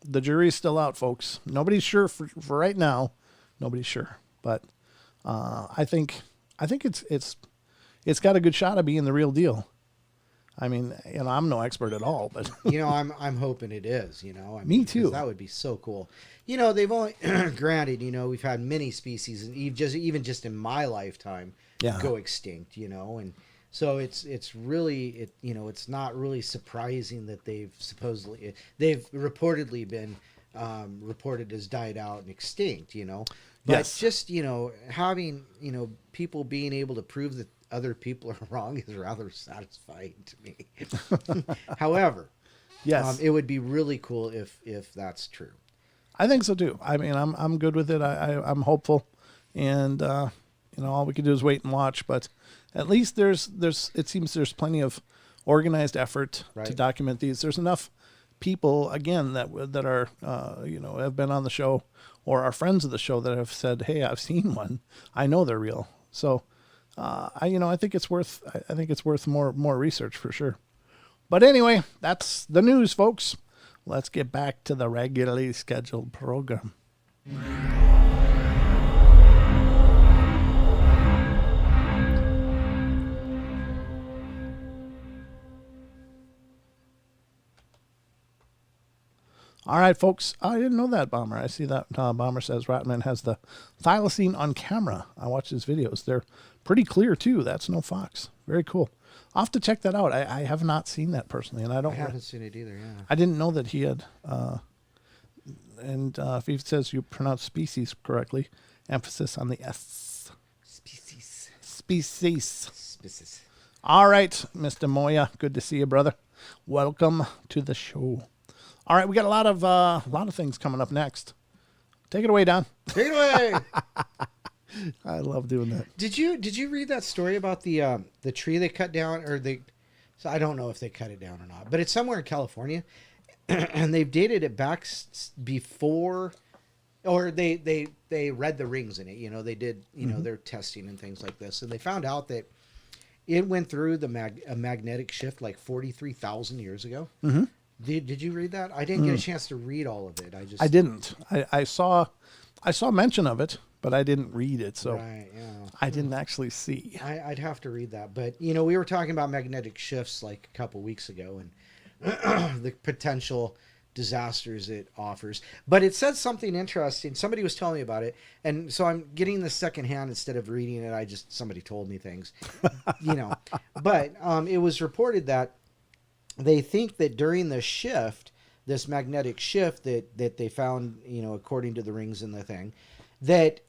A: the jury's still out, folks. Nobody's sure for right now. Nobody's sure. But I think it's got a good shot of being the real deal. I mean, I'm no expert at all, but
B: I'm hoping it is. I mean,
A: me too.
B: That would be so cool. They've only granted. We've had many species, and even just in my lifetime, go extinct. And so it's really it's not really surprising that they've reportedly been reported as died out and extinct. But
A: yes.
B: Just having people being able to prove that other people are wrong is rather satisfying to me. However,
A: yes,
B: it would be really cool if that's true.
A: I think so too. I mean, I'm good with it. I'm hopeful, and all we can do is wait and watch. But at least it seems there's plenty of organized effort to document these. There's enough people again that are have been on the show or are friends of the show that have said, "Hey, I've seen one. I know they're real." So. I think it's worth more research for sure. But anyway, that's the news, folks. Let's get back to the regularly scheduled program. All right, folks. I didn't know that, Bomber. I see that Bomber says Ratman has the Thylacine on camera. I watch his videos. They're pretty clear, too. That's no fox. Very cool. I'll have to check that out. I have not seen that personally, and I
B: haven't seen it either, yeah.
A: I didn't know that he had... if he says you pronounce species correctly, emphasis on the S. Species. All right, Mr. Moya. Good to see you, brother. Welcome to the show. All right, we got a lot of things coming up next. Take it away, Don.
B: Take it away.
A: I love doing that.
B: Did you read that story about the tree they cut down, so I don't know if they cut it down or not, but it's somewhere in California, and they've dated it back before, or they read the rings in it. They did their testing and things like this, and they found out that it went through a magnetic shift like 43,000 years ago. Mm-hmm. Did you read that? I didn't get a chance to read all of it. I didn't.
A: I saw mention of it, but I didn't read it, so
B: right, yeah.
A: I didn't actually see.
B: I'd have to read that. But, we were talking about magnetic shifts like a couple weeks ago and the potential disasters it offers. But it said something interesting. Somebody was telling me about it, and so I'm getting this secondhand instead of reading it. Somebody told me things, But it was reported that they think that during the shift, this magnetic shift that they found, according to the rings in the thing, that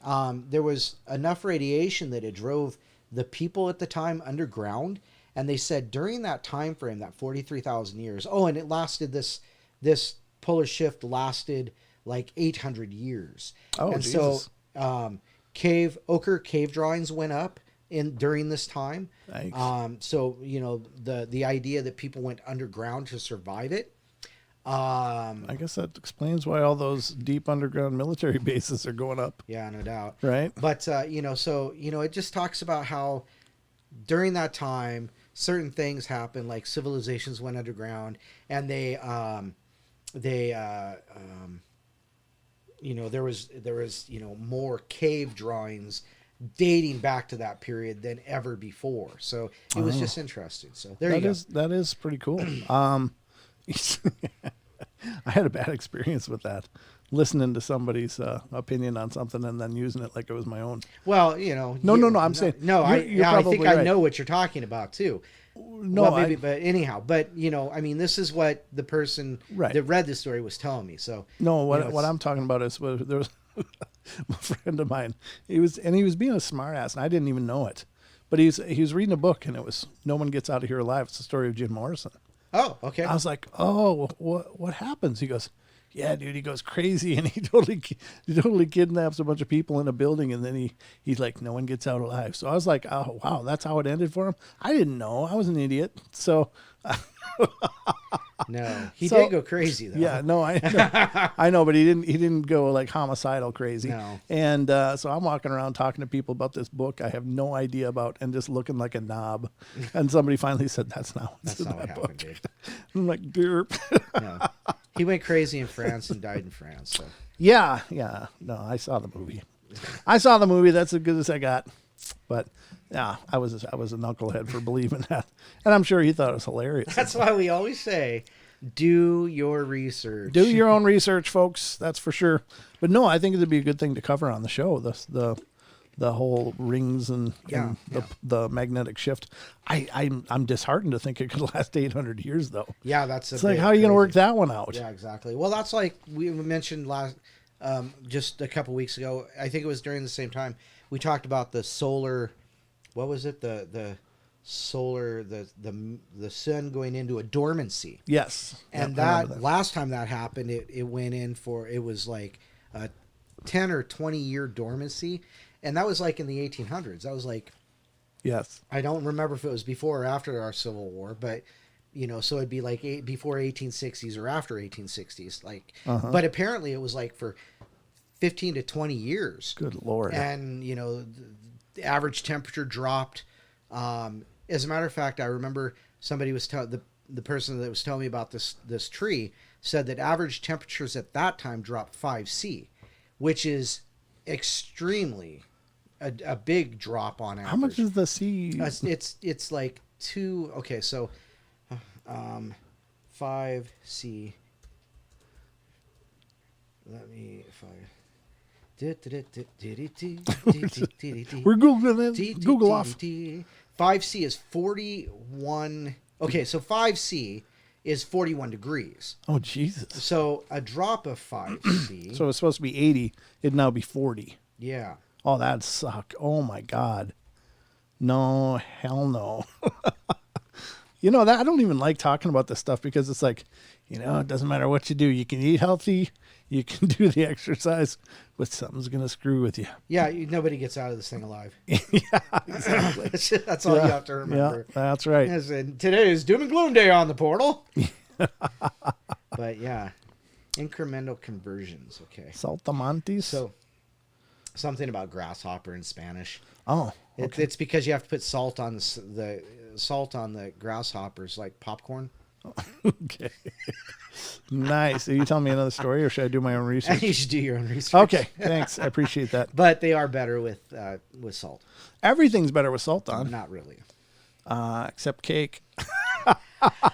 B: there was enough radiation that it drove the people at the time underground. And they said during that time frame, that 43,000 years, and it lasted, this polar shift lasted like 800 years. Oh, and Jesus. So ochre cave drawings went up during this time. Thanks. So the idea that people went underground to survive it.
A: I guess that explains why all those deep underground military bases are going up.
B: Yeah, no doubt.
A: Right.
B: But it just talks about how during that time certain things happened, like civilizations went underground, and there was more cave drawings dating back to that period than ever before. So it was just interesting. So there you go.
A: That is pretty cool. I had a bad experience with that, listening to somebody's opinion on something and then using it like it was my own.
B: Well,
A: No. I'm saying
B: I think I know what you're talking about too.
A: No,
B: well, maybe, but anyhow, this is what the person that read the story was telling me. So
A: no, what I'm talking about is there was a friend of mine. He was being a smartass, and I didn't even know it. But he was reading a book, and it was "No One Gets Out of Here Alive." It's the story of Jim Morrison.
B: Oh, okay.
A: I was like, oh, what happens? He goes, yeah, dude, he goes crazy, and he totally kidnaps a bunch of people in a building, and then he's like, no one gets out alive. So I was like, oh, wow, that's how it ended for him? I didn't know. I was an idiot. So...
B: No, he did go crazy though.
A: Yeah, no, I know, but he didn't go like homicidal crazy.
B: No.
A: And so I'm walking around talking to people about this book I have no idea about and just looking like a knob. And somebody finally said, "That's not what happened, dude." I'm like, derp.
B: No. He went crazy in France and died in France. So.
A: Yeah. No, I saw the movie. That's as good as I got. But yeah, I was a knucklehead for believing that, and I'm sure he thought it was hilarious.
B: That's why we always say, do your research.
A: Do your own research, folks. That's for sure. But no, I think it'd be a good thing to cover on the show. The whole rings and the magnetic shift. I'm disheartened to think it could last 800 years though.
B: Yeah, that's
A: it's like, how are you going to work that one out?
B: Yeah, exactly. Well, that's like we mentioned just a couple weeks ago. I think it was during the same time we talked about the solar. What was it? The solar, the sun going into a dormancy.
A: Yes.
B: And that last time that happened, it went in for, it was like a 10 or 20 year dormancy. And that was like in the 1800s. That was like,
A: yes.
B: I don't remember if it was before or after our Civil War, but so it'd be like before 1860s or after 1860s. Like, but apparently it was like for 15 to 20 years.
A: Good Lord.
B: And, the average temperature dropped. As a matter of fact, I remember somebody was the person that was telling me about this tree said that average temperatures at that time dropped 5°C, which is extremely a big drop on average.
A: How much is the C?
B: It's like 2. Okay, so 5°C. Let me We're
A: Googling it. Google off.
B: 5°C is 41. Okay, so 5°C is 41 degrees.
A: Oh, Jesus.
B: So a drop of 5°C.
A: So it's supposed to be 80. It'd now be 40.
B: Yeah.
A: Oh, that'd suck. Oh, my God. No, hell no. That I don't even like talking about this stuff because it's like, it doesn't matter what you do. You can eat healthy. You can do the exercise, but something's going to screw with you.
B: Yeah, nobody gets out of this thing alive.
A: Yeah, exactly.
B: That's all you have to remember.
A: Yeah, that's right.
B: And today is Doom and Gloom Day on the portal. But yeah, incremental conversions. Okay.
A: Saltamontes.
B: So something about grasshopper in Spanish.
A: Oh, okay.
B: It's because you have to put salt on the salt on the grasshoppers like popcorn.
A: Okay. Nice. Are you telling me another story or should I do my own research?
B: You should do your own research.
A: Okay. Thanks. I appreciate that.
B: But they are better with salt.
A: Everything's better with salt on.
B: Not really.
A: Except cake.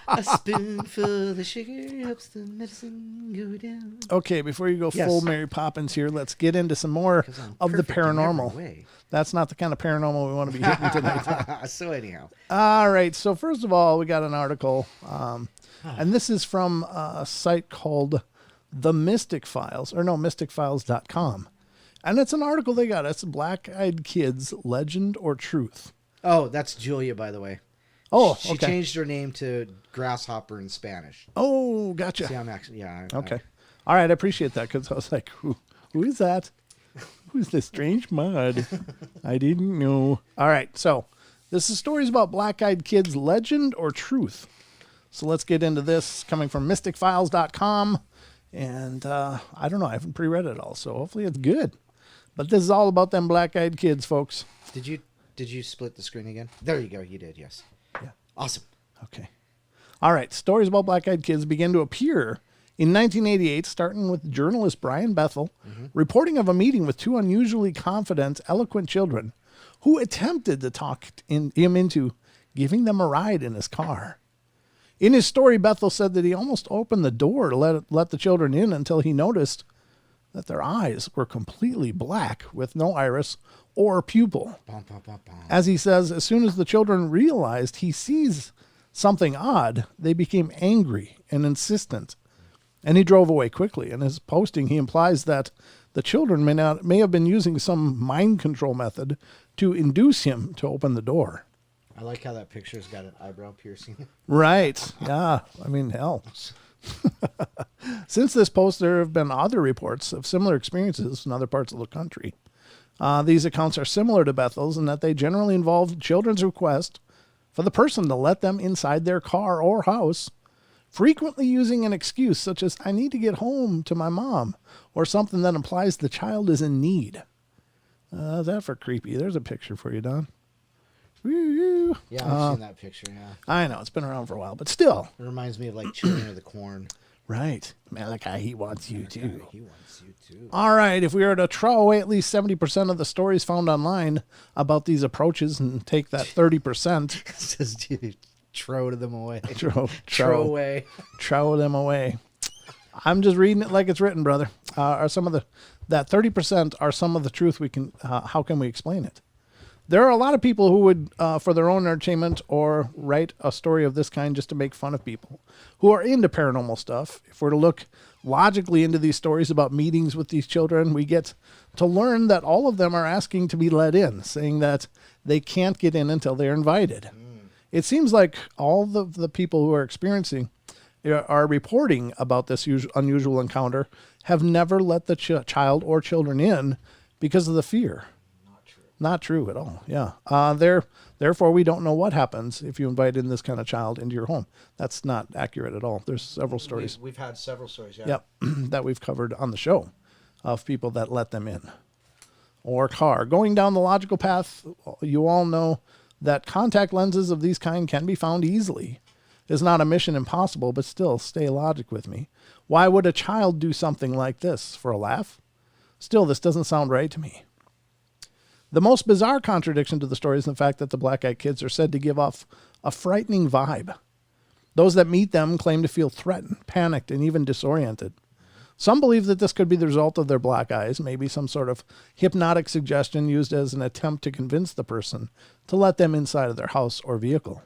B: A spoonful of sugar helps the medicine go down.
A: Okay, before you go full Mary Poppins here, let's get into some more of the paranormal. That's not the kind of paranormal we want to be hitting tonight.
B: So anyhow.
A: All right. So first of all, we got an article, and this is from a site called The Mystic Files, or no, mysticfiles.com. And it's an article they got. It's Black-Eyed Kids, Legend or Truth.
B: Oh, that's Julia, by the way.
A: Oh,
B: she changed her name to Grasshopper in Spanish.
A: Oh, gotcha.
B: See, I'm actually,
A: okay. All right, I appreciate that because I was like, who is that? Who's this strange mud? I didn't know. All right, so this is stories about Black-Eyed Kids, Legend or Truth. So let's get into this, coming from mysticfiles.com. And I don't know, I haven't pre-read it all, so hopefully it's good. But this is all about them Black-Eyed Kids, folks.
B: Did you split the screen again? There you go, you did, yes.
A: Yeah.
B: Awesome.
A: Okay. All right, stories about Black-Eyed Kids began to appear in 1988, starting with journalist Brian Bethel, reporting of a meeting with two unusually confident, eloquent children who attempted to talk him into giving them a ride in his car. In his story, Bethel said that he almost opened the door to let the children in until he noticed that their eyes were completely black with no iris or pupil. As he says, as soon as the children realized he sees something odd, they became angry and insistent, and he drove away quickly. In his posting, he implies that the children may have been using some mind control method to induce him to open the door.
B: I like how that picture's got an eyebrow piercing.
A: Right. Yeah. I mean, hell. Since this post, there have been other reports of similar experiences in other parts of the country. These accounts are similar to Bethel's in that they generally involve children's request for the person to let them inside their car or house, frequently using an excuse such as, I need to get home to my mom, or something that implies the child is in need. That for creepy. There's a picture for you, Don. Woo-hoo.
B: Yeah, I've seen that picture, yeah.
A: I know, it's been around for a while, but still.
B: It reminds me of like Children of the Corn.
A: Right. Malachi, he wants you too.
B: He wants you too.
A: All right. If we were to throw away at least 70% of the stories found online about these approaches and take that 30%.
B: Says, dude, throw them away.
A: Throw
B: away.
A: Throw them away. I'm just reading it like it's written, brother. That 30% are some of the truth we can, how can we explain it? There are a lot of people who would, for their own entertainment or write a story of this kind just to make fun of people who are into paranormal stuff. If we're to look logically into these stories about meetings with these children, we get to learn that all of them are asking to be let in, saying that they can't get in until they're invited. It seems like all the people who are experiencing are reporting about this unusual encounter have never let the child or children in because of the fear. Not true at all. Yeah. Therefore, we don't know what happens if you invite in this kind of child into your home. That's not accurate at all. There's several stories.
B: We've had several stories. Yeah.
A: Yep. That we've covered on the show of people that let them in. Or car. Going down the logical path, you all know that contact lenses of these kind can be found easily. It's not a mission impossible, but still, stay logic with me. Why would a child do something like this? For a laugh? Still, this doesn't sound right to me. The most bizarre contradiction to the story is the fact that the black-eyed kids are said to give off a frightening vibe. Those that meet them claim to feel threatened, panicked, and even disoriented. Some believe that this could be the result of their black eyes, maybe some sort of hypnotic suggestion used as an attempt to convince the person to let them inside of their house or vehicle.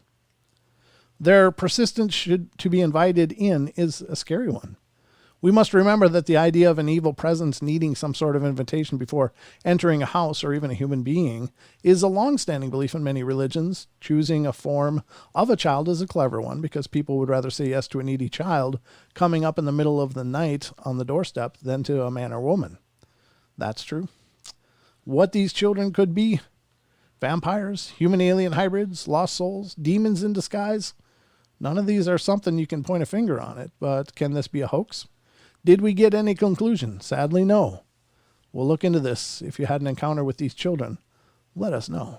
A: Their persistence to be invited in is a scary one. We must remember that the idea of an evil presence needing some sort of invitation before entering a house or even a human being is a long-standing belief in many religions. Choosing a form of a child is a clever one because people would rather say yes to a needy child coming up in the middle of the night on the doorstep than to a man or woman. That's true. What these children could be: vampires, human-alien hybrids, lost souls, demons in disguise. None of these are something you can point a finger on it, but can this be a hoax? Did we get any conclusion? Sadly, no. We'll look into this. If you had an encounter with these children, let us know.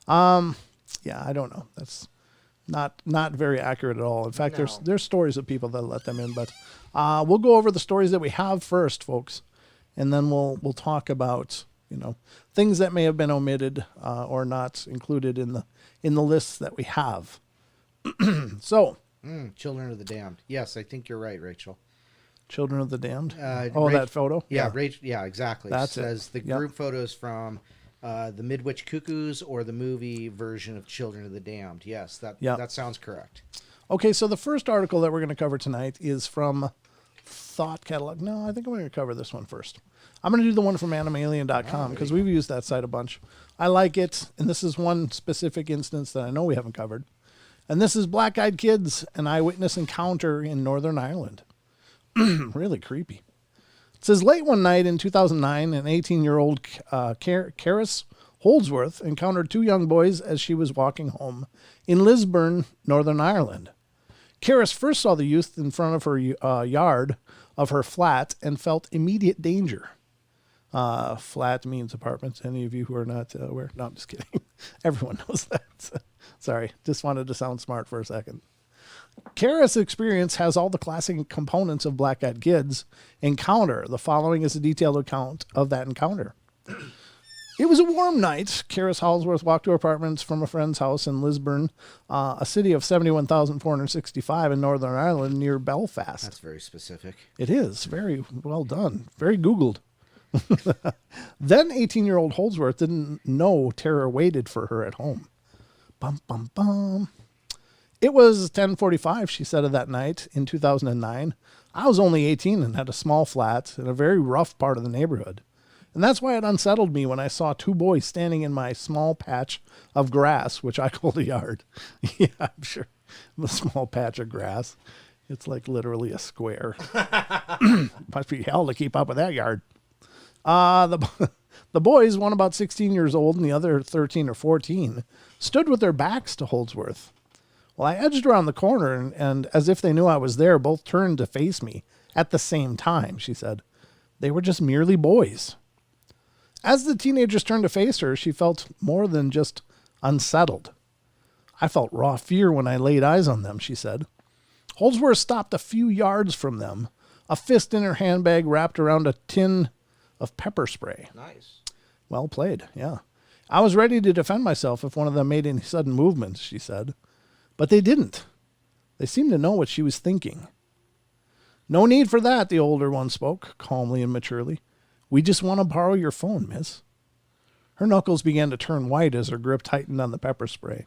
A: Yeah, I don't know. That's not very accurate at all. In fact, there's stories of people that let them in, but we'll go over the stories that we have first, folks, and then we'll talk about things that may have been omitted or not included in the lists that we have. So,
B: Children of the Damned. Yes, I think you're right, Rachel.
A: Children of the Damned. That photo.
B: Yeah, yeah, exactly.
A: That's
B: it says the group photos from the Midwich Cuckoos or the movie version of Children of the Damned. Yes, that sounds correct.
A: Okay, so the first article that we're going to cover tonight is from Thought Catalog. No, I think I'm going to cover this one first. I'm going to do the one from animalien.com because we've used that site a bunch. I like it, and this is one specific instance that I know we haven't covered. And this is Black-Eyed Kids, an eyewitness encounter in Northern Ireland. Really creepy. It says, late one night in 2009, an 18-year-old Karis Holdsworth encountered two young boys as she was walking home in Lisburn, Northern Ireland. Karis first saw the youth in front of her yard of her flat and felt immediate danger. Flat means apartments. Any of you who are not aware? No, I'm just kidding. Everyone knows that. Sorry, just wanted to sound smart for a second. Karis' experience has all the classic components of Black-Eyed Kids encounter. The following is a detailed account of that encounter. It was a warm night. Karis Holdsworth walked to apartments from a friend's house in Lisburn, a city of 71,465 in Northern Ireland near Belfast.
B: That's very specific.
A: It is. Very well done. Very Googled. Then 18-year-old Holdsworth didn't know terror waited for her at home. Bum, bum, bum. It was 10:45, she said of that night in 2009. I was only 18 and had a small flat in a very rough part of the neighborhood. And that's why it unsettled me when I saw two boys standing in my small patch of grass, which I called a yard. Yeah, I'm sure. A small patch of grass. It's like literally a square. Must be hell to keep up with that yard. The boys, one about 16 years old and the other 13 or 14, stood with their backs to Holdsworth. Well, I edged around the corner, and as if they knew I was there, both turned to face me at the same time, she said. They were just merely boys. As the teenagers turned to face her, she felt more than just unsettled. I felt raw fear when I laid eyes on them, she said. Holdsworth stopped a few yards from them, a fist in her handbag wrapped around a tin of pepper spray.
B: Nice.
A: Well played, yeah. I was ready to defend myself if one of them made any sudden movements, she said. But they didn't. They seemed to know what she was thinking. No need for that, the older one spoke, calmly and maturely. We just want to borrow your phone, miss. Her knuckles began to turn white as her grip tightened on the pepper spray.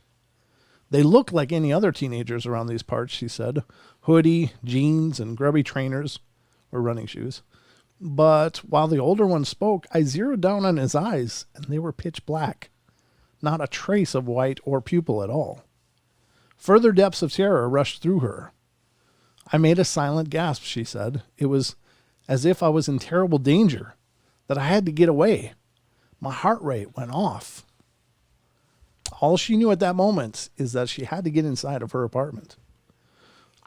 A: They look like any other teenagers around these parts, she said. Hoodie, jeans, and grubby trainers, or running shoes. But while the older one spoke, I zeroed down on his eyes, and they were pitch black. Not a trace of white or pupil at all. Further depths of terror rushed through her. I made a silent gasp, she said. It was as if I was in terrible danger, that I had to get away. My heart rate went off. All she knew at that moment is that she had to get inside of her apartment.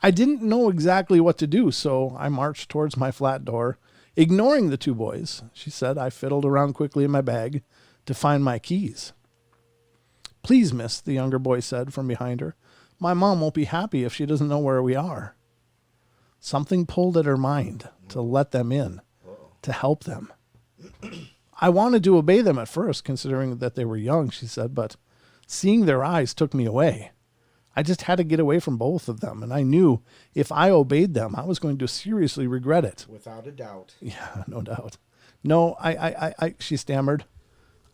A: I didn't know exactly what to do, so I marched towards my flat door, ignoring the two boys. She said I fiddled around quickly in my bag to find my keys. Please, miss, the younger boy said from behind her. My mom won't be happy if she doesn't know where we are. Something pulled at her mind to let them in, to help them. I wanted to obey them at first, considering that they were young, she said, but seeing their eyes took me away. I just had to get away from both of them, and I knew if I obeyed them, I was going to seriously regret it.
B: Without a doubt.
A: Yeah, no doubt. No, she stammered.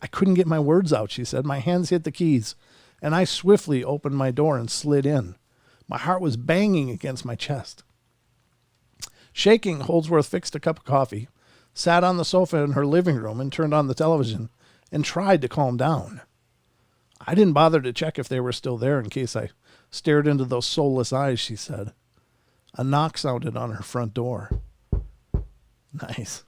A: I couldn't get my words out, she said. My hands hit the keys, and I swiftly opened my door and slid in. My heart was banging against my chest. Shaking, Holdsworth fixed a cup of coffee, sat on the sofa in her living room and turned on the television and tried to calm down. I didn't bother to check if they were still there in case I stared into those soulless eyes, she said. A knock sounded on her front door. Nice.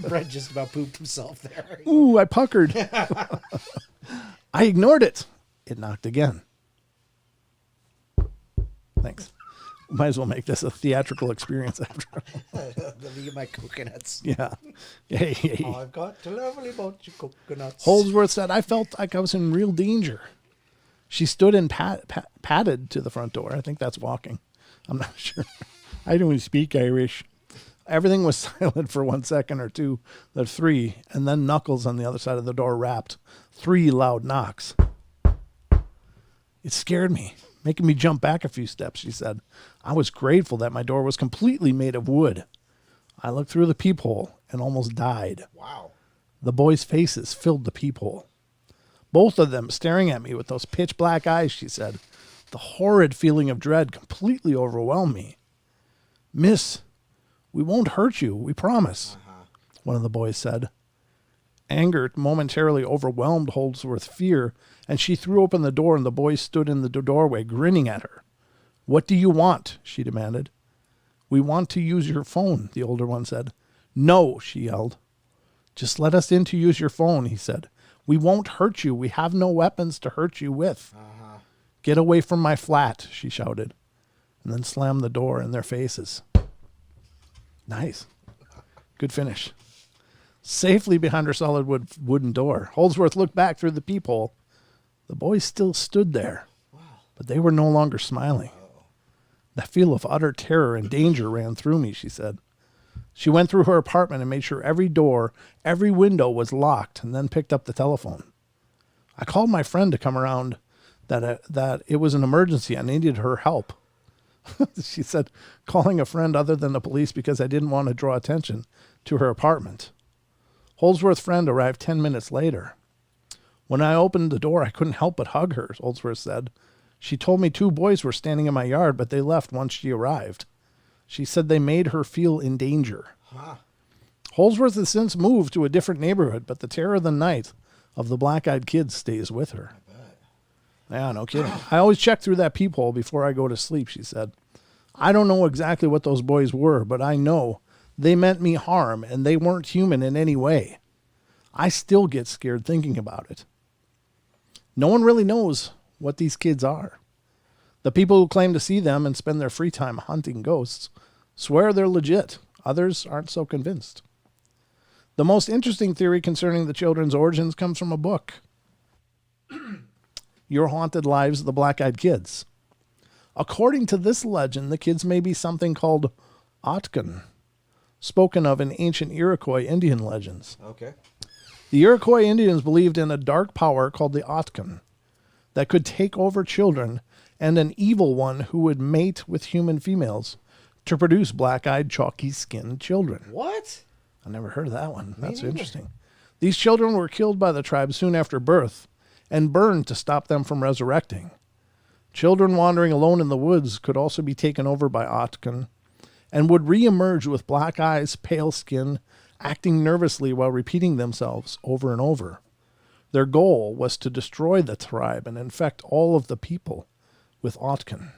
B: Brett just about pooped himself there.
A: Ooh, I puckered. I ignored it. It knocked again. Thanks. Might as well make this a theatrical experience after all.
B: Let me get my coconuts.
A: Yeah. Hey.
B: I've got a lovely bunch of coconuts.
A: Holdsworth said, I felt like I was in real danger. She stood and padded to the front door. I think that's walking. I'm not sure. I don't speak Irish. Everything was silent for 1 second or two, then three, and then knuckles on the other side of the door rapped. 3 loud knocks. It scared me, making me jump back a few steps, she said. I was grateful that my door was completely made of wood. I looked through the peephole and almost died.
B: Wow.
A: The boys' faces filled the peephole. Both of them staring at me with those pitch black eyes, she said. The horrid feeling of dread completely overwhelmed me. Miss, we won't hurt you, we promise, one of the boys said. Anger momentarily overwhelmed Holdsworth's fear, and she threw open the door, and the boys stood in the doorway, grinning at her. What do you want? She demanded. We want to use your phone, the older one said. No, she yelled. Just let us in to use your phone, he said. We won't hurt you. We have no weapons to hurt you with. Get away from my flat, she shouted, and then slammed the door in their faces. Nice. Good finish. Safely behind her solid wooden door, Holdsworth looked back through the peephole. The boys still stood there, but they were no longer smiling. The feel of utter terror and danger ran through me, she said. She went through her apartment and made sure every door, every window was locked, and then picked up the telephone. I called my friend to come around that it was an emergency. I needed her help. She said, calling a friend other than the police because I didn't want to draw attention to her apartment. Holdsworth's friend arrived 10 minutes later. When I opened the door, I couldn't help but hug her, Holdsworth said. She told me 2 boys were standing in my yard, but they left once she arrived. She said they made her feel in danger. Holdsworth has since moved to a different neighborhood, but the terror of the night of the black-eyed kids stays with her. Yeah, no kidding. I always check through that peephole before I go to sleep, she said. I don't know exactly what those boys were, but I know they meant me harm, and they weren't human in any way. I still get scared thinking about it. No one really knows what these kids are. The people who claim to see them and spend their free time hunting ghosts swear they're legit. Others aren't so convinced. The most interesting theory concerning the children's origins comes from a book. Your Haunted Lives of the Black-Eyed Kids. According to this legend, the kids may be something called Otkin, spoken of in ancient Iroquois Indian legends.
B: Okay.
A: The Iroquois Indians believed in a dark power called the Otkin that could take over children, and an evil one who would mate with human females to produce black-eyed, chalky-skinned children.
B: What?
A: I never heard of that one. That's
B: neither.
A: interesting. These children were killed by the tribe soon after birth and burned to stop them from resurrecting. Children wandering alone in the woods could also be taken over by Otkin and would reemerge with black eyes, pale skin, acting nervously while repeating themselves over and over. Their goal was to destroy the tribe and infect all of the people with Otkin.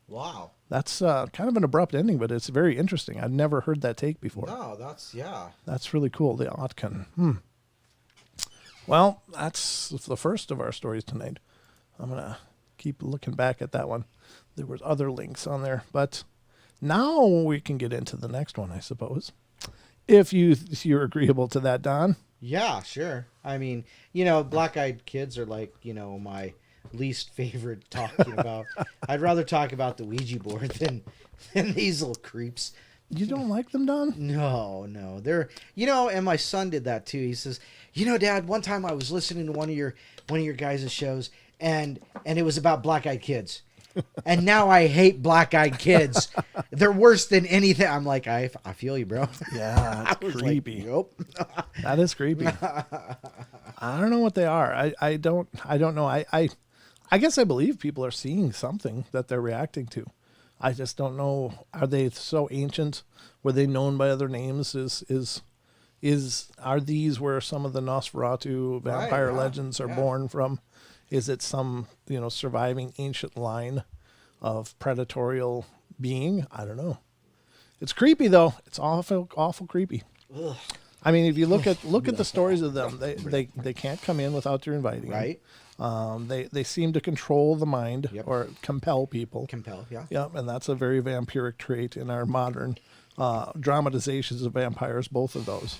B: Wow.
A: That's kind of an abrupt ending, but it's very interesting. I'd never heard that take before.
B: No, that's, yeah.
A: That's really cool, the Otkin. Well, that's the first of our stories tonight. I'm going to keep looking back at that one. There was other links on there, but now we can get into the next one, I suppose. If you're agreeable to that, Don.
B: Yeah, sure. I mean, black-eyed kids are like, my least favorite talking about. I'd rather talk about the Ouija board than these little creeps.
A: You don't like them, Don?
B: No. They're, and my son did that too. He says, Dad, one time I was listening to one of your guys' shows and it was about black-eyed kids. And now I hate black-eyed kids. They're worse than anything. I'm like, I feel you, bro.
A: Yeah, it's creepy.
B: Like, nope.
A: That is creepy. I don't know what they are. I don't know. I guess I believe people are seeing something that they're reacting to. I just don't know. Are they so ancient? Were they known by other names? Are these where some of the Nosferatu vampire legends are born from? Is it some, surviving ancient line of predatorial being? I don't know. It's creepy though. It's awful creepy. Ugh. I mean, if you look at the stories of them, they can't come in without your inviting.
B: Right.
A: They seem to control the mind or compel people.
B: Yeah.
A: Yep, and that's a very vampiric trait in our modern dramatizations of vampires, both of those.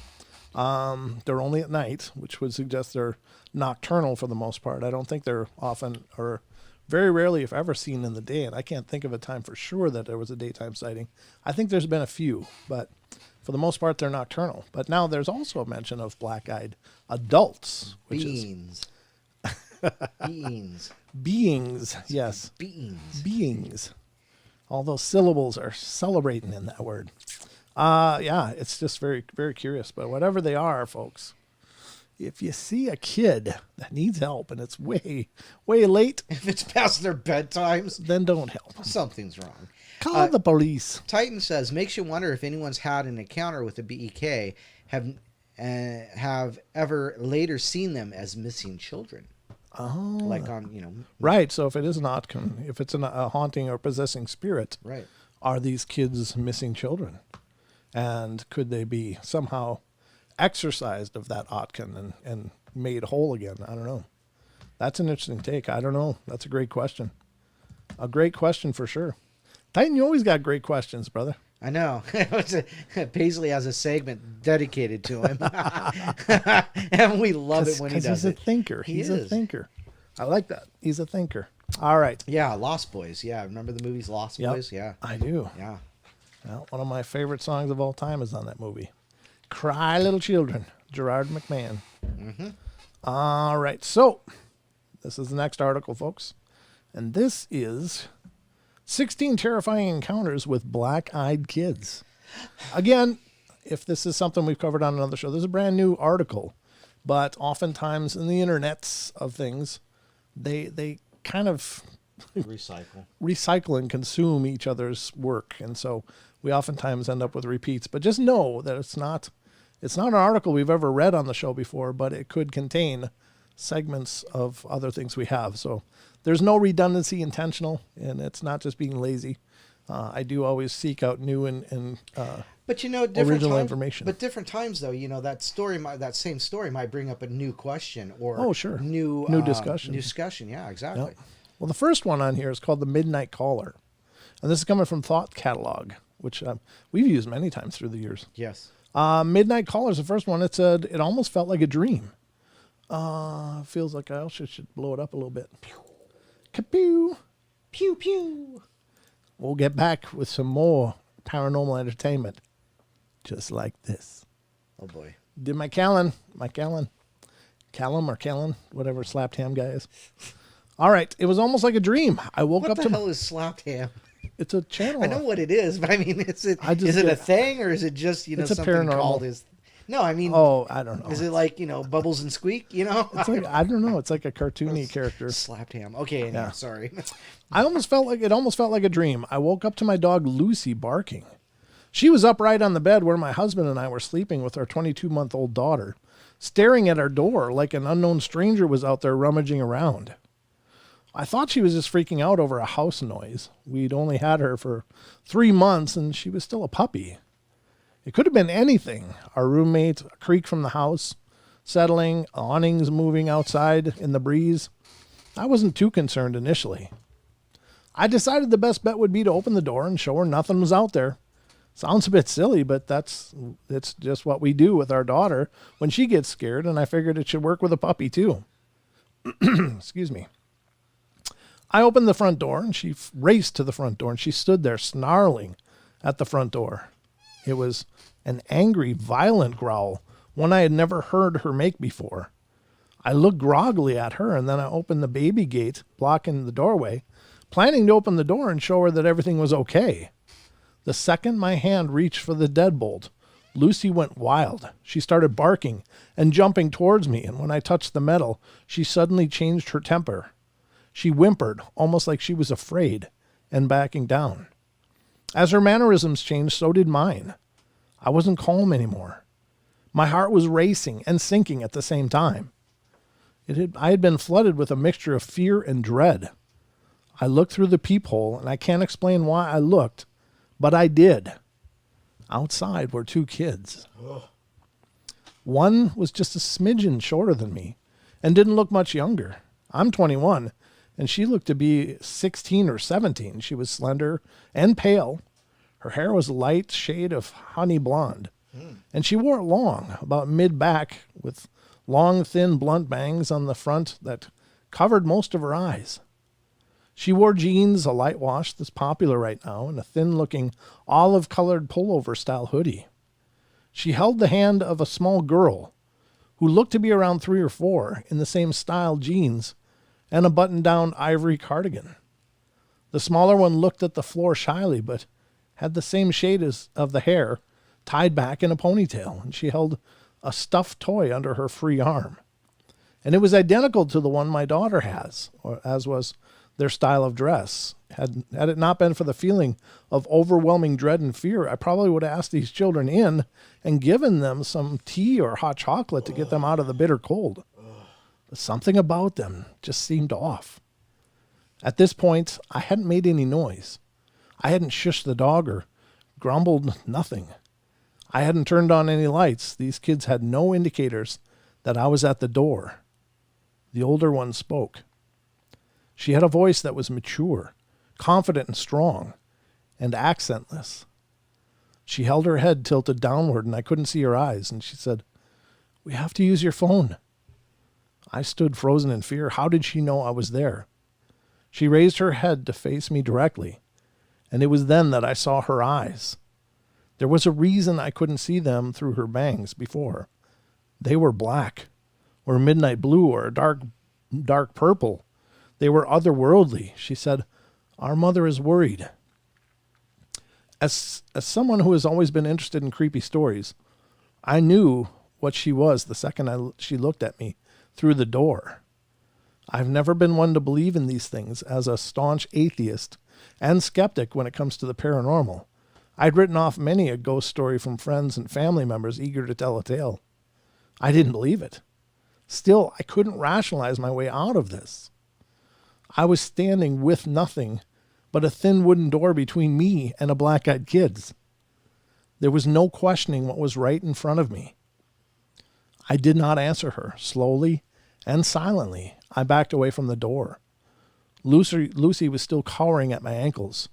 A: They're only at night, which would suggest they're nocturnal for the most part. I don't think they're often or very rarely, if ever, seen in the day, and I can't think of a time for sure that there was a daytime sighting. I think there's been a few, but for the most part, they're nocturnal. But now there's also a mention of black-eyed adults, which
B: Beings.
A: Beings, yes. Beings. All those syllables are celebrating in that word. Yeah, it's just very, very curious. But whatever they are, folks, if you see a kid that needs help and it's way, way late,
B: if it's past their bedtimes,
A: then don't help.
B: Something's wrong.
A: Call the police.
B: Titan says, makes you wonder if anyone's had an encounter with a BEK, have ever later seen them as missing children.
A: Oh,
B: like on,
A: right. So if it is an outcome, if it's a haunting or possessing spirit,
B: right,
A: are these kids missing children? And could they be somehow exorcised of that Otkin and made whole again? I don't know. That's an interesting take. I don't know. That's a great question. A great question for sure. Titan, you always got great questions, brother.
B: I know. Paisley has a segment dedicated to him. And we love it when he does
A: he's
B: it.
A: He's a thinker. He's a thinker. I like that. He's a thinker. All right.
B: Yeah, Lost Boys. Yeah, remember the movies Lost Boys? Yeah.
A: I do.
B: Yeah.
A: Well, one of my favorite songs of all time is on that movie. Cry Little Children, Gerard McMahon. Mm-hmm. All right. So this is the next article, folks. And this is 16 terrifying encounters with black-eyed kids. Again, if this is something we've covered on another show, there's a brand new article. But oftentimes in the internets of things, they kind of recycle and consume each other's work. And so we oftentimes end up with repeats. But just know that it's not an article we've ever read on the show before, but it could contain segments of other things we have. So there's no redundancy intentional, and it's not just being lazy. I do always seek out new and
B: but different
A: original information.
B: But different times, though, that same story might bring up a new question or new
A: discussion.
B: Discussion, yeah, exactly.
A: Yep. Well, the first one on here is called the Midnight Caller, and this is coming from Thought Catalog, which we've used many times through the years.
B: Yes.
A: Midnight Caller is the first one. It said it almost felt like a dream. Feels like I also should blow it up a little bit. Kapew.
B: Pew, pew.
A: We'll get back with some more paranormal entertainment. Just like this.
B: Oh, boy.
A: Did my Callum or Kellen, whatever slapped ham guy is. All right. It was almost like a dream. I woke
B: What
A: up
B: the
A: to...
B: hell is slapped ham?
A: It's a channel.
B: I know what it is, but I mean, is it a thing or is it just,
A: It's a
B: something
A: paranormal.
B: called his... No, I mean...
A: Oh, I don't know.
B: Is it like, Bubbles and Squeak,
A: It's like, I don't know. It's like a cartoony character.
B: Slapped ham. Okay, anyway,
A: Yeah.
B: sorry.
A: It almost felt like a dream. I woke up to my dog Lucy barking. She was upright on the bed where my husband and I were sleeping with our 22-month-old daughter, staring at our door like an unknown stranger was out there rummaging around. I thought she was just freaking out over a house noise. We'd only had her for 3 months and she was still a puppy. It could have been anything. Our roommate, a creak from the house, settling, awnings moving outside in the breeze. I wasn't too concerned initially. I decided the best bet would be to open the door and show her nothing was out there. Sounds a bit silly, but it's just what we do with our daughter when she gets scared, and I figured it should work with a puppy too. Excuse me. I opened the front door, and she raced to the front door, and she stood there snarling at the front door. It was an angry, violent growl, one I had never heard her make before. I looked groggily at her, and then I opened the baby gate blocking the doorway, planning to open the door and show her that everything was okay. The second my hand reached for the deadbolt, Lucy went wild. She started barking and jumping towards me, and when I touched the metal, she suddenly changed her temper. She whimpered, almost like she was afraid, and backing down. As her mannerisms changed, so did mine. I wasn't calm anymore. My heart was racing and sinking at the same time. I had been flooded with a mixture of fear and dread. I looked through the peephole, and I can't explain why I looked, but I did. Outside were 2 kids. One was just a smidgen shorter than me and didn't look much younger. I'm 21, and she looked to be 16 or 17. She was slender and pale. Her hair was a light shade of honey blonde, and she wore it long, about mid-back, with long, thin, blunt bangs on the front that covered most of her eyes. She wore jeans, a light wash that's popular right now, and a thin-looking, olive-colored pullover-style hoodie. She held the hand of a small girl who looked to be around 3 or 4 in the same style jeans and a button-down ivory cardigan. The smaller one looked at the floor shyly, but had the same shade of the hair tied back in a ponytail, and she held a stuffed toy under her free arm. And it was identical to the one my daughter has, or as was their style of dress. Had it not been for the feeling of overwhelming dread and fear, I probably would have asked these children in and given them some tea or hot chocolate to get them out of the bitter cold. But something about them just seemed off. At this point, I hadn't made any noise. I hadn't shushed the dog or grumbled nothing. I hadn't turned on any lights. These kids had no indicators that I was at the door. The older one spoke. She had a voice that was mature, confident and strong, and accentless. She held her head tilted downward, and I couldn't see her eyes, and she said, "We have to use your phone." I stood frozen in fear. How did she know I was there? She raised her head to face me directly, and it was then that I saw her eyes. There was a reason I couldn't see them through her bangs before. They were black, or midnight blue, or dark purple. They were otherworldly. She said, "Our mother is worried." As someone who has always been interested in creepy stories, I knew what she was the second she looked at me through the door. I've never been one to believe in these things as a staunch atheist and skeptic when it comes to the paranormal. I'd written off many a ghost story from friends and family members eager to tell a tale. I didn't believe it. Still, I couldn't rationalize my way out of this. I was standing with nothing but a thin wooden door between me and a black-eyed kids. There was no questioning what was right in front of me. I did not answer her. Slowly and silently, I backed away from the door. Lucy was still cowering at my ankles.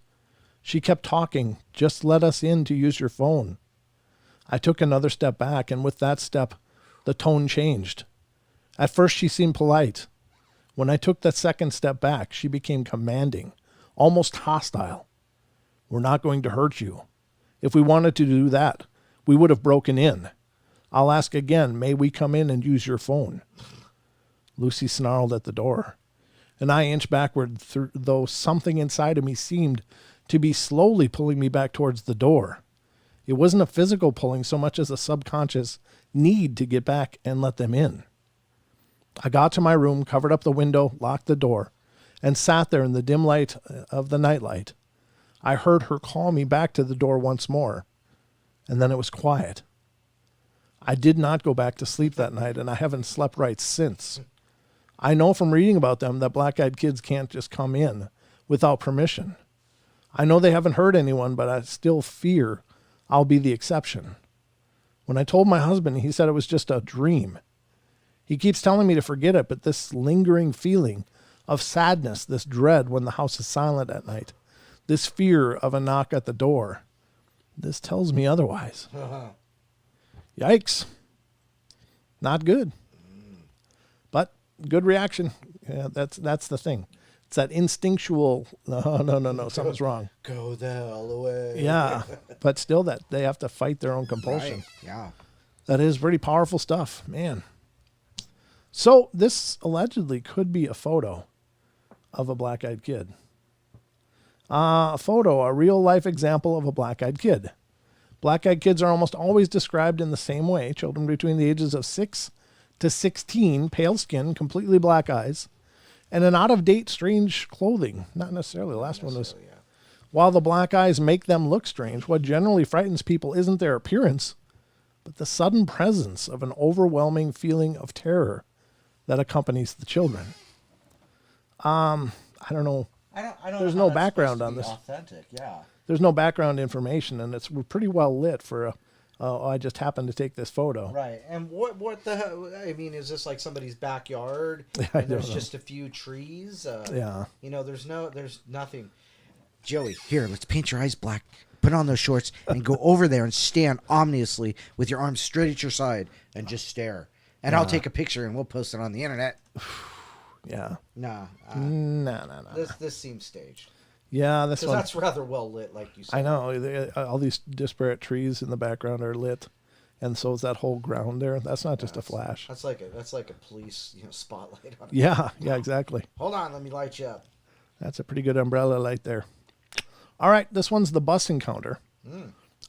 A: She kept talking, "Just let us in to use your phone." I took another step back, and with that step, the tone changed. At first, she seemed polite. When I took that second step back, she became commanding, almost hostile. We're not going to hurt you. If we wanted to do that, we would have broken in. I'll ask again, may we come in and use your phone? Lucy snarled at the door, and I inched backward, though something inside of me seemed to be slowly pulling me back towards the door. It wasn't a physical pulling so much as a subconscious need to get back and let them in. I got to my room, covered up the window, locked the door, and sat there in the dim light of the nightlight. I heard her call me back to the door once more, and then it was quiet. I did not go back to sleep that night, and I haven't slept right since. I know from reading about them that black-eyed kids can't just come in without permission. I know they haven't hurt anyone, but I still fear I'll be the exception. When I told my husband, he said it was just a dream. He keeps telling me to forget it, but this lingering feeling of sadness, this dread when the house is silent at night, this fear of a knock at the door, this tells me otherwise. Yikes. Not good. But good reaction. Yeah, that's the thing. It's that instinctual, no, something's wrong.
B: Go the hell away.
A: Yeah, but still that they have to fight their own compulsion.
B: Right. Yeah.
A: That is pretty powerful stuff, man. So this allegedly could be a photo of a black-eyed kid. A real-life example of a black-eyed kid. Black-eyed kids are almost always described in the same way. Children between the ages of 6 to 16, pale skin, completely black eyes, and an out-of-date strange clothing. Not necessarily. The last one was...
B: Yeah.
A: While the black eyes make them look strange, what generally frightens people isn't their appearance, but the sudden presence of an overwhelming feeling of terror that accompanies the children. I don't know.
B: I don't
A: There's
B: know
A: no
B: how that's
A: background
B: supposed
A: on
B: to be
A: this.
B: Authentic, yeah.
A: There's no background information, and it's pretty well lit for I just happened to take this photo.
B: Right. And what the hell? I mean, is this like somebody's backyard?
A: I
B: And there's
A: don't know.
B: just a few trees?
A: Yeah.
B: You know, there's nothing. Joey, here, let's paint your eyes black. Put on those shorts and go over there and stand ominously with your arms straight at your side and just stare. And I'll take a picture and we'll post it on the internet.
A: Yeah.
B: Nah.
A: No.
B: This seems staged.
A: Yeah, this
B: Because
A: one.
B: that's rather well lit, like you said.
A: I know. All these disparate trees in the background are lit, and so is that whole ground there. That's not just a flash.
B: That's like a police spotlight on it.
A: Yeah, exactly.
B: Hold on, let me light you up.
A: That's a pretty good umbrella light there. All right, this one's the bus encounter.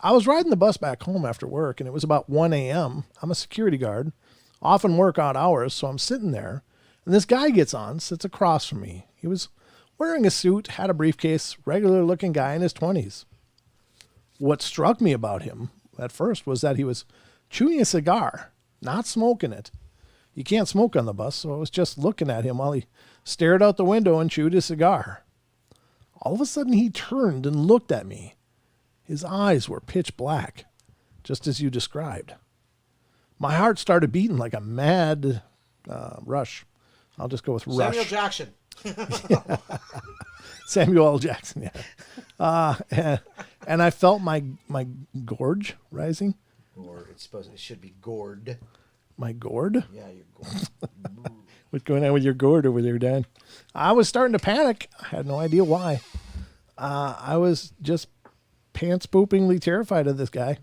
A: I was riding the bus back home after work, and it was about 1 a.m. I'm a security guard, often work odd hours, so I'm sitting there, and this guy gets on, sits across from me. He was wearing a suit, had a briefcase, regular-looking guy in his 20s. What struck me about him at first was that he was chewing a cigar, not smoking it. You can't smoke on the bus, so I was just looking at him while he stared out the window and chewed his cigar. All of a sudden, he turned and looked at me. His eyes were pitch black, just as you described. My heart started beating like a mad rush. I'll just go with rush.
B: Samuel Jackson.
A: Samuel L. Jackson, yeah. And I felt my gorge rising.
B: Or it should be gourd.
A: My gourd?
B: Yeah, your gourd.
A: What's going on with your gourd over there, Dan? I was starting to panic. I had no idea why. I was just pants-poopingly terrified of this guy.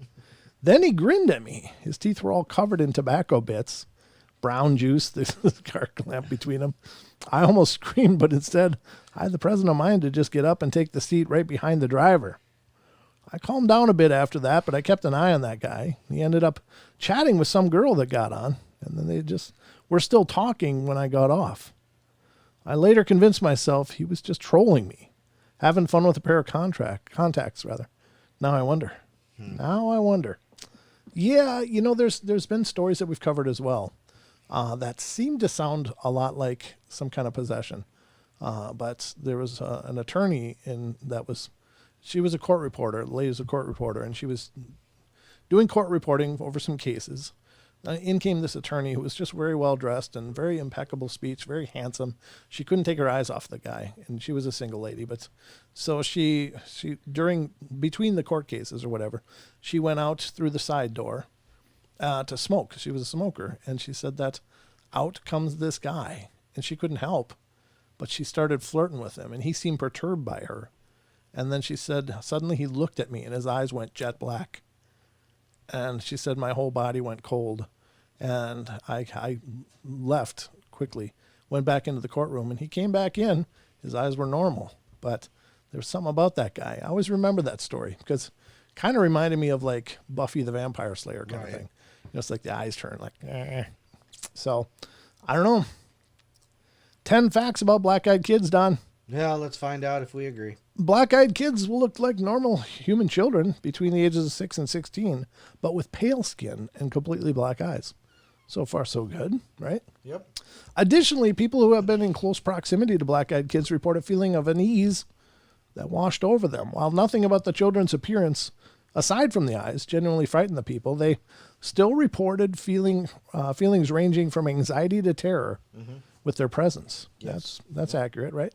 A: Then he grinned at me. His teeth were all covered in tobacco bits. Brown juice, this car lamp between them. I almost screamed, but instead, I had the presence of mind to just get up and take the seat right behind the driver. I calmed down a bit after that, but I kept an eye on that guy. He ended up chatting with some girl that got on, and then they just were still talking when I got off. I later convinced myself he was just trolling me, having fun with a pair of contacts. Now I wonder. Yeah, there's been stories that we've covered as well that seem to sound a lot like some kind of possession. But there was an attorney she was a court reporter, the lady was a court reporter, and she was doing court reporting over some cases. In came this attorney who was just very well dressed and very impeccable speech, very handsome. She couldn't take her eyes off the guy, and she was a single lady. But so she between the court cases or whatever, she went out through the side door to smoke. She was a smoker, and she said that out comes this guy, and she couldn't help but she started flirting with him, and he seemed perturbed by her. And then she said, suddenly he looked at me, and his eyes went jet black. And she said, my whole body went cold. And I left quickly, went back into the courtroom, and he came back in. His eyes were normal, but there's something about that guy. I always remember that story because it kind of reminded me of like Buffy the Vampire Slayer kind of thing. It's like the eyes turn like, eh. So I don't know. 10 facts about black-eyed kids, Don.
B: Yeah, let's find out if we agree.
A: Black-eyed kids will look like normal human children between the ages of 6 and 16, but with pale skin and completely black eyes. So far, so good, right?
B: Yep.
A: Additionally, people who have been in close proximity to black-eyed kids report a feeling of unease that washed over them. While nothing about the children's appearance, aside from the eyes, genuinely frightened the people, they still reported feelings ranging from anxiety to terror with their presence.
B: Yes.
A: That's accurate, right?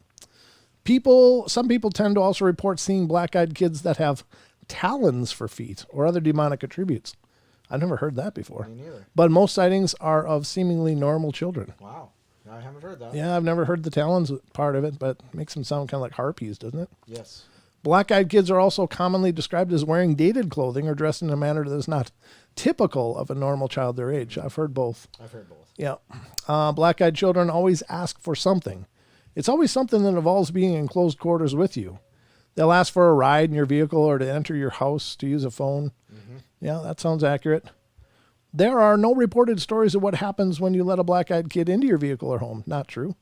A: Some people tend to also report seeing black-eyed kids that have talons for feet or other demonic attributes. I've never heard that before.
B: Me neither.
A: But most sightings are of seemingly normal children.
B: Wow. I haven't heard that.
A: Yeah, I've never heard the talons part of it, but it makes them sound kind of like harpies, doesn't it?
B: Yes.
A: Black-eyed kids are also commonly described as wearing dated clothing or dressed in a manner that is not typical of a normal child their age. I've heard both. Yeah. Black-eyed children always ask for something. It's always something that involves being in closed quarters with you. They'll ask for a ride in your vehicle or to enter your house to use a phone. Yeah, that sounds accurate. There are no reported stories of what happens when you let a black-eyed kid into your vehicle or home. Not true.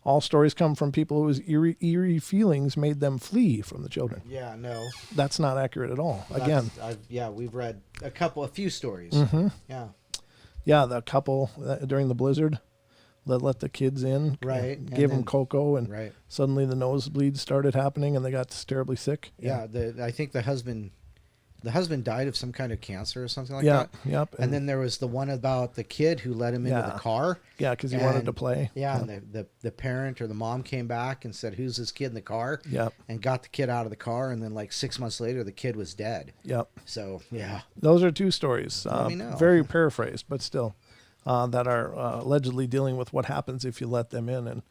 A: All stories come from people whose eerie feelings made them flee from the children.
B: Yeah, no.
A: That's not accurate at all. Again.
B: We've read a few stories. Yeah.
A: Yeah, the couple during the blizzard that let the kids in.
B: Right.
A: Gave them cocoa, and
B: right.
A: Suddenly the nosebleeds started happening, and they got terribly sick.
B: Yeah, I think the husband died of some kind of cancer or something like
A: that.
B: Yeah,
A: yep.
B: And then there was the one about the kid who let him into the car.
A: Yeah, because he wanted to play.
B: Yeah, and the parent or the mom came back and said, "Who's this kid in the car?"
A: Yep.
B: And got the kid out of the car, and then like 6 months later, the kid was dead.
A: Yep.
B: So yeah,
A: those are two stories.
B: Let me know.
A: Very paraphrased, but still, that are allegedly dealing with what happens if you let them in, and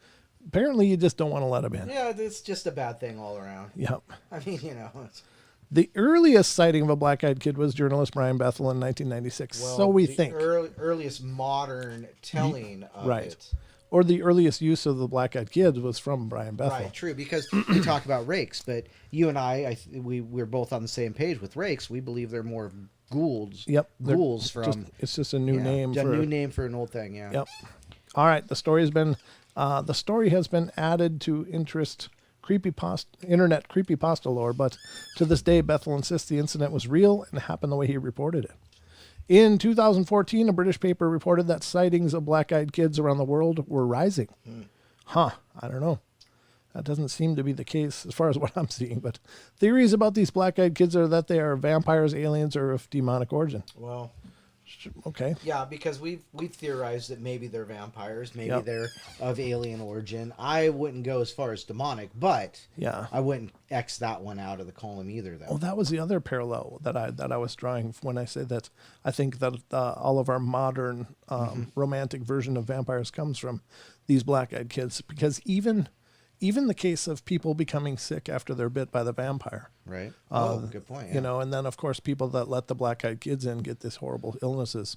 A: apparently you just don't want to let them in.
B: Yeah, it's just a bad thing all around.
A: Yep.
B: I mean, It's...
A: The earliest sighting of a black-eyed kid was journalist Brian Bethel in 1996.
B: Well,
A: so we think.
B: Earliest modern telling of it.
A: Or the earliest use of the black-eyed kids was from Brian Bethel.
B: Right, true, because we talk about rakes, but you and we're both on the same page with rakes. We believe they're more ghouls.
A: Yep.
B: Ghouls from...
A: It's just a new name.
B: A new name for an old thing, yeah.
A: Yep. All right, the story has been added to internet creepypasta lore, but to this day, Bethel insists the incident was real and happened the way he reported it. In 2014, a British paper reported that sightings of black-eyed kids around the world were rising. I don't know. That doesn't seem to be the case as far as what I'm seeing, but theories about these black-eyed kids are that they are vampires, aliens, or of demonic origin.
B: Well...
A: Okay.
B: Yeah, because we've theorized that maybe they're vampires, maybe they're of alien origin. I wouldn't go as far as demonic, but I wouldn't X that one out of the column either, though.
A: Oh, that was the other parallel that I was drawing when I say that I think that all of our modern romantic version of vampires comes from these black-eyed kids, because even the case of people becoming sick after they're bit by the vampire.
B: Right. Good point.
A: Yeah. And then, of course, people that let the black-eyed kids in get these horrible illnesses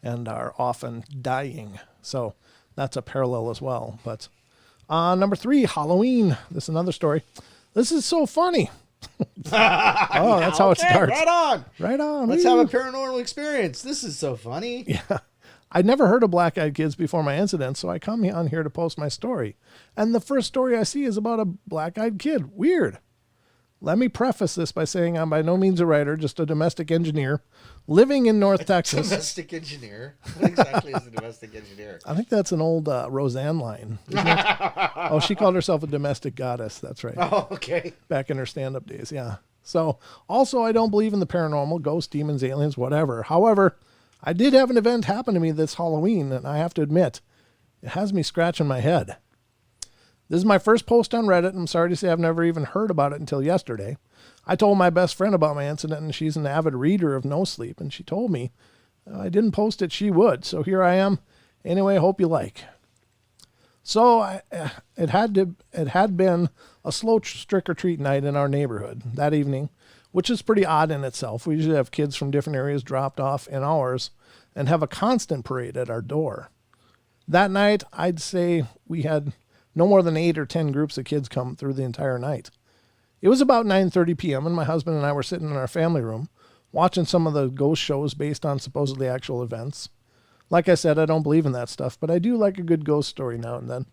A: and are often dying. So that's a parallel as well. But number 3, Halloween. This is another story. This is so funny. That's how it starts. Right on.
B: Let's have a paranormal experience. This is so funny.
A: Yeah. I'd never heard of black-eyed kids before my incident, so I come on here to post my story. And the first story I see is about a black-eyed kid. Weird. Let me preface this by saying I'm by no means a writer, just a domestic engineer living in North Texas.
B: Domestic engineer? What exactly is a domestic engineer?
A: I think that's an old Roseanne line. Oh, she called herself a domestic goddess. That's right.
B: Oh, okay.
A: Back in her stand-up days, yeah. So, also, I don't believe in the paranormal, ghosts, demons, aliens, whatever. However, I did have an event happen to me this Halloween, and I have to admit, it has me scratching my head. This is my first post on Reddit, and I'm sorry to say I've never even heard about it until yesterday. I told my best friend about my incident, and she's an avid reader of No Sleep, and she told me I didn't post it, she would. So here I am. Anyway, I hope you like. So it had been a slow trick or treat night in our neighborhood that evening, which is pretty odd in itself. We usually have kids from different areas dropped off in ours and have a constant parade at our door. That night, I'd say we had no more than 8 or 10 groups of kids come through the entire night. It was about 9:30 p.m. and my husband and I were sitting in our family room watching some of the ghost shows based on supposedly actual events. Like I said, I don't believe in that stuff, but I do like a good ghost story now and then.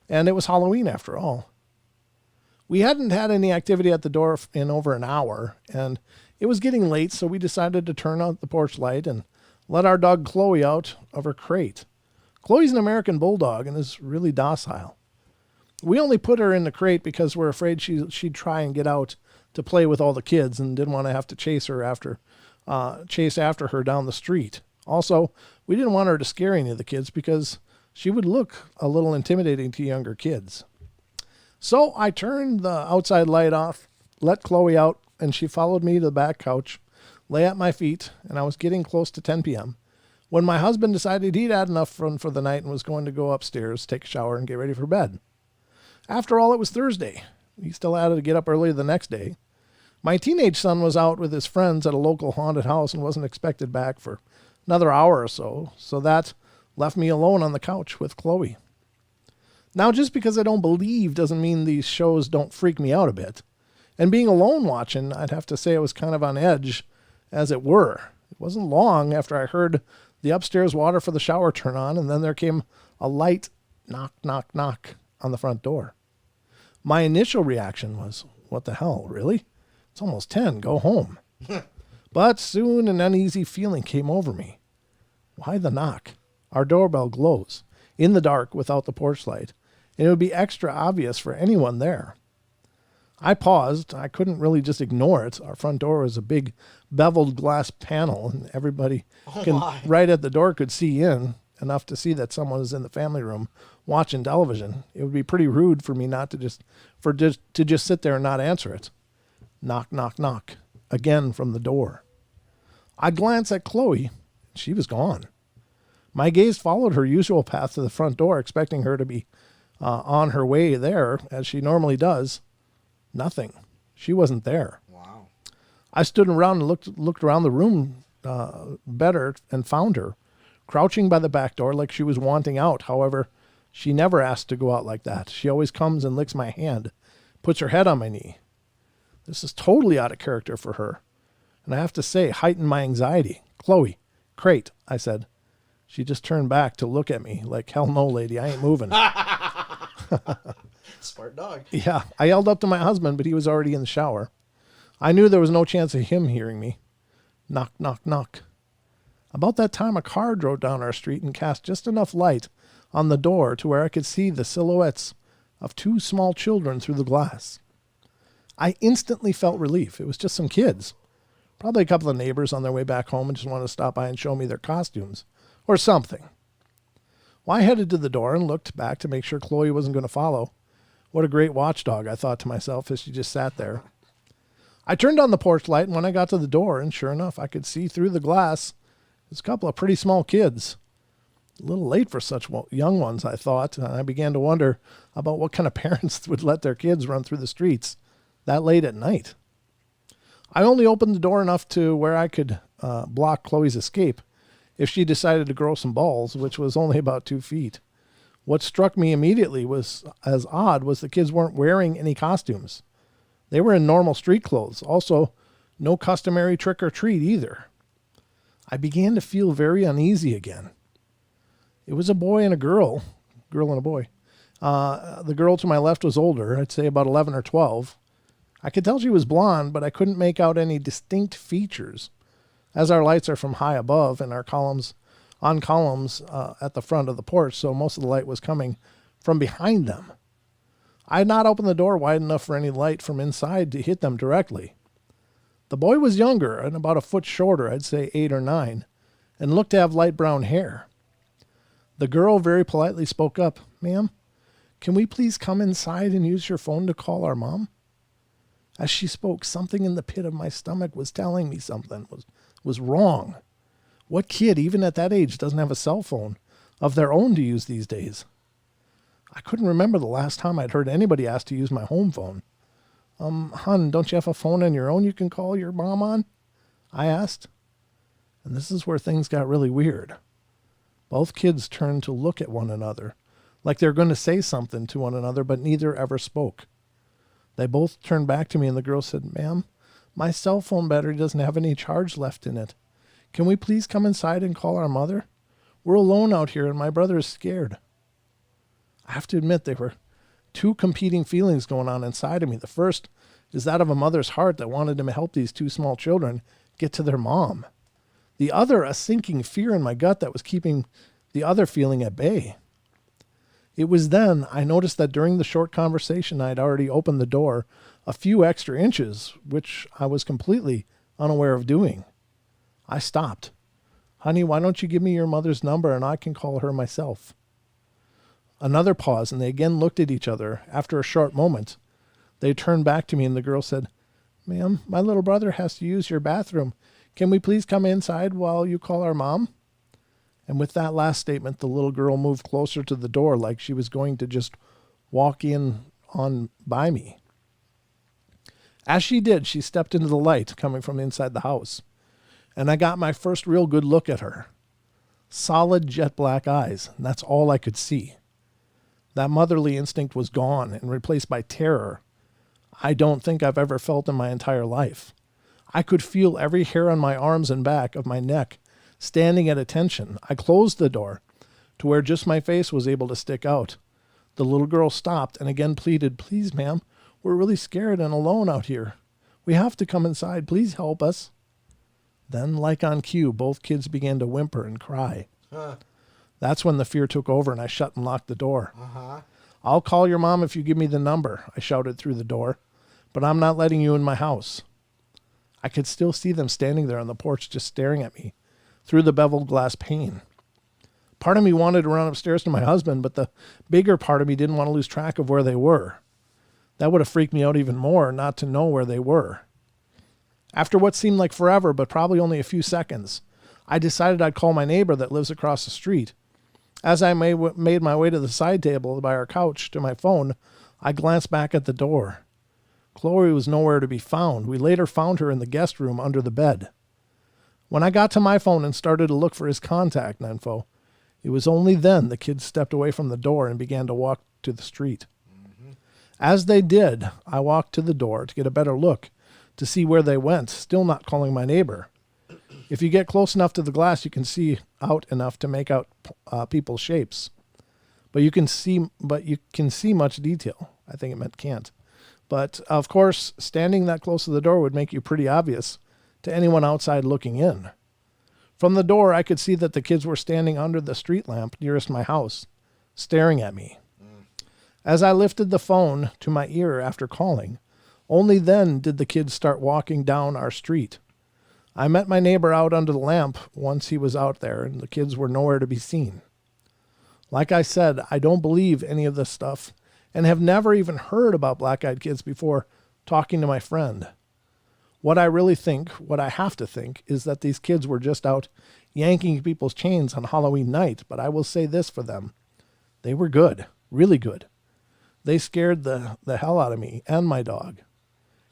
A: And it was Halloween after all. We hadn't had any activity at the door in over an hour, and it was getting late, so we decided to turn out the porch light and let our dog Chloe out of her crate. Chloe's an American bulldog and is really docile. We only put her in the crate because we're afraid she'd try and get out to play with all the kids and didn't want to have to chase after her down the street. Also, we didn't want her to scare any of the kids because she would look a little intimidating to younger kids. So I turned the outside light off, let Chloe out, and she followed me to the back couch, lay at my feet, and I was getting close to 10 p.m. when my husband decided he'd had enough fun for the night and was going to go upstairs, take a shower, and get ready for bed. After all, it was Thursday. He still had to get up early the next day. My teenage son was out with his friends at a local haunted house and wasn't expected back for another hour or so, so that left me alone on the couch with Chloe. Now, just because I don't believe doesn't mean these shows don't freak me out a bit. And being alone watching, I'd have to say I was kind of on edge, as it were. It wasn't long after I heard the upstairs water for the shower turn on, and then there came a light knock, knock, knock on the front door. My initial reaction was, what the hell, really? It's almost 10, go home. But soon an uneasy feeling came over me. Why the knock? Our doorbell glows, in the dark without the porch light, and it would be extra obvious for anyone there. I paused. I couldn't really just ignore it. Our front door was a big beveled glass panel, and everybody right at the door could see in, enough to see that someone was in the family room watching television. It would be pretty rude for me to just sit there and not answer it. Knock, knock, knock, again from the door. I glanced at Chloe. She was gone. My gaze followed her usual path to the front door, expecting her to be on her way there, as she normally does. Nothing. She wasn't there.
B: Wow.
A: I stood around and looked around the room better and found her, crouching by the back door like she was wanting out. However, she never asked to go out like that. She always comes and licks my hand, puts her head on my knee. This is totally out of character for her, and I have to say, heightened my anxiety. Chloe, crate, I said. She just turned back to look at me like, hell no, lady, I ain't moving.
B: Smart dog.
A: Yeah, I yelled up to my husband, but he was already in the shower. I knew there was no chance of him hearing me. Knock, knock, knock. About that time, a car drove down our street and cast just enough light on the door to where I could see the silhouettes of 2 small children through the glass. I instantly felt relief. It was just some kids. Probably a couple of neighbors on their way back home and just wanted to stop by and show me their costumes. Or something. Well, I headed to the door and looked back to make sure Chloe wasn't going to follow. What a great watchdog, I thought to myself as she just sat there. I turned on the porch light, and when I got to the door, and sure enough, I could see through the glass, there's a couple of pretty small kids. A little late for such young ones, I thought, and I began to wonder about what kind of parents would let their kids run through the streets that late at night. I only opened the door enough to where I could block Chloe's escape if she decided to grow some balls, which was only about 2 feet. What struck me immediately was as odd was the kids weren't wearing any costumes. They were in normal street clothes. Also, no customary trick or treat either. I began to feel very uneasy again. It was a boy and a girl and a boy. The girl to my left was older, I'd say about 11 or 12. I could tell she was blonde, but I couldn't make out any distinct features, as our lights are from high above and our columns at the front of the porch, so most of the light was coming from behind them. I had not opened the door wide enough for any light from inside to hit them directly. The boy was younger and about a foot shorter, I'd say 8 or 9, and looked to have light brown hair. The girl very politely spoke up, "Ma'am, can we please come inside and use your phone to call our mom?" As she spoke, something in the pit of my stomach was telling me something was wrong. What kid, even at that age, doesn't have a cell phone of their own to use these days? I couldn't remember the last time I'd heard anybody ask to use my home phone. Hun, don't you have a phone on your own you can call your mom on? I asked. And this is where things got really weird. Both kids turned to look at one another, like they're going to say something to one another, but neither ever spoke. They both turned back to me, and the girl said, "Ma'am, my cell phone battery doesn't have any charge left in it. Can we please come inside and call our mother? We're alone out here, and my brother is scared." I have to admit, there were two competing feelings going on inside of me. The first is that of a mother's heart that wanted to help these two small children get to their mom. The other, a sinking fear in my gut that was keeping the other feeling at bay. It was then I noticed that during the short conversation I had already opened the door a few extra inches, which I was completely unaware of doing. I stopped. "Honey, why don't you give me your mother's number and I can call her myself?" Another pause, and they again looked at each other. After a short moment, they turned back to me, and the girl said, "Ma'am, my little brother has to use your bathroom. Can we please come inside while you call our mom?" And with that last statement, the little girl moved closer to the door like she was going to just walk in on by me. As she did, she stepped into the light coming from inside the house, and I got my first real good look at her. Solid jet black eyes, and that's all I could see. That motherly instinct was gone and replaced by terror I don't think I've ever felt in my entire life. I could feel every hair on my arms and back of my neck standing at attention. I closed the door to where just my face was able to stick out. The little girl stopped and again pleaded, "Please, ma'am, we're really scared and alone out here. We have to come inside. Please help us." Then, like on cue, both kids began to whimper and cry. That's when the fear took over and I shut and locked the door. "I'll call your mom if you give me the number," I shouted through the door, "but I'm not letting you in my house." I could still see them standing there on the porch just staring at me through the beveled glass pane. Part of me wanted to run upstairs to my husband, but the bigger part of me didn't want to lose track of where they were. That would have freaked me out even more not to know where they were. After what seemed like forever, but probably only a few seconds, I decided I'd call my neighbor that lives across the street. As I made my way to the side table by our couch to my phone, I glanced back at the door. Chloe was nowhere to be found. We later found her in the guest room under the bed. When I got to my phone and started to look for his contact info, it was only then the kids stepped away from the door and began to walk to the street. As they did, I walked to the door to get a better look to see where they went, still not calling my neighbor. If you get close enough to the glass, you can see out enough to make out people's shapes. But you can see much detail. I think it meant can't. But of course, standing that close to the door would make you pretty obvious to anyone outside looking in. From the door, I could see that the kids were standing under the street lamp nearest my house, staring at me. As I lifted the phone to my ear after calling, only then did the kids start walking down our street. I met my neighbor out under the lamp once he was out there, and the kids were nowhere to be seen. Like I said, I don't believe any of this stuff and have never even heard about black-eyed kids before talking to my friend. What I really think, what I have to think, is that these kids were just out yanking people's chains on Halloween night, but I will say this for them. They were good, really good. They scared the hell out of me and my dog.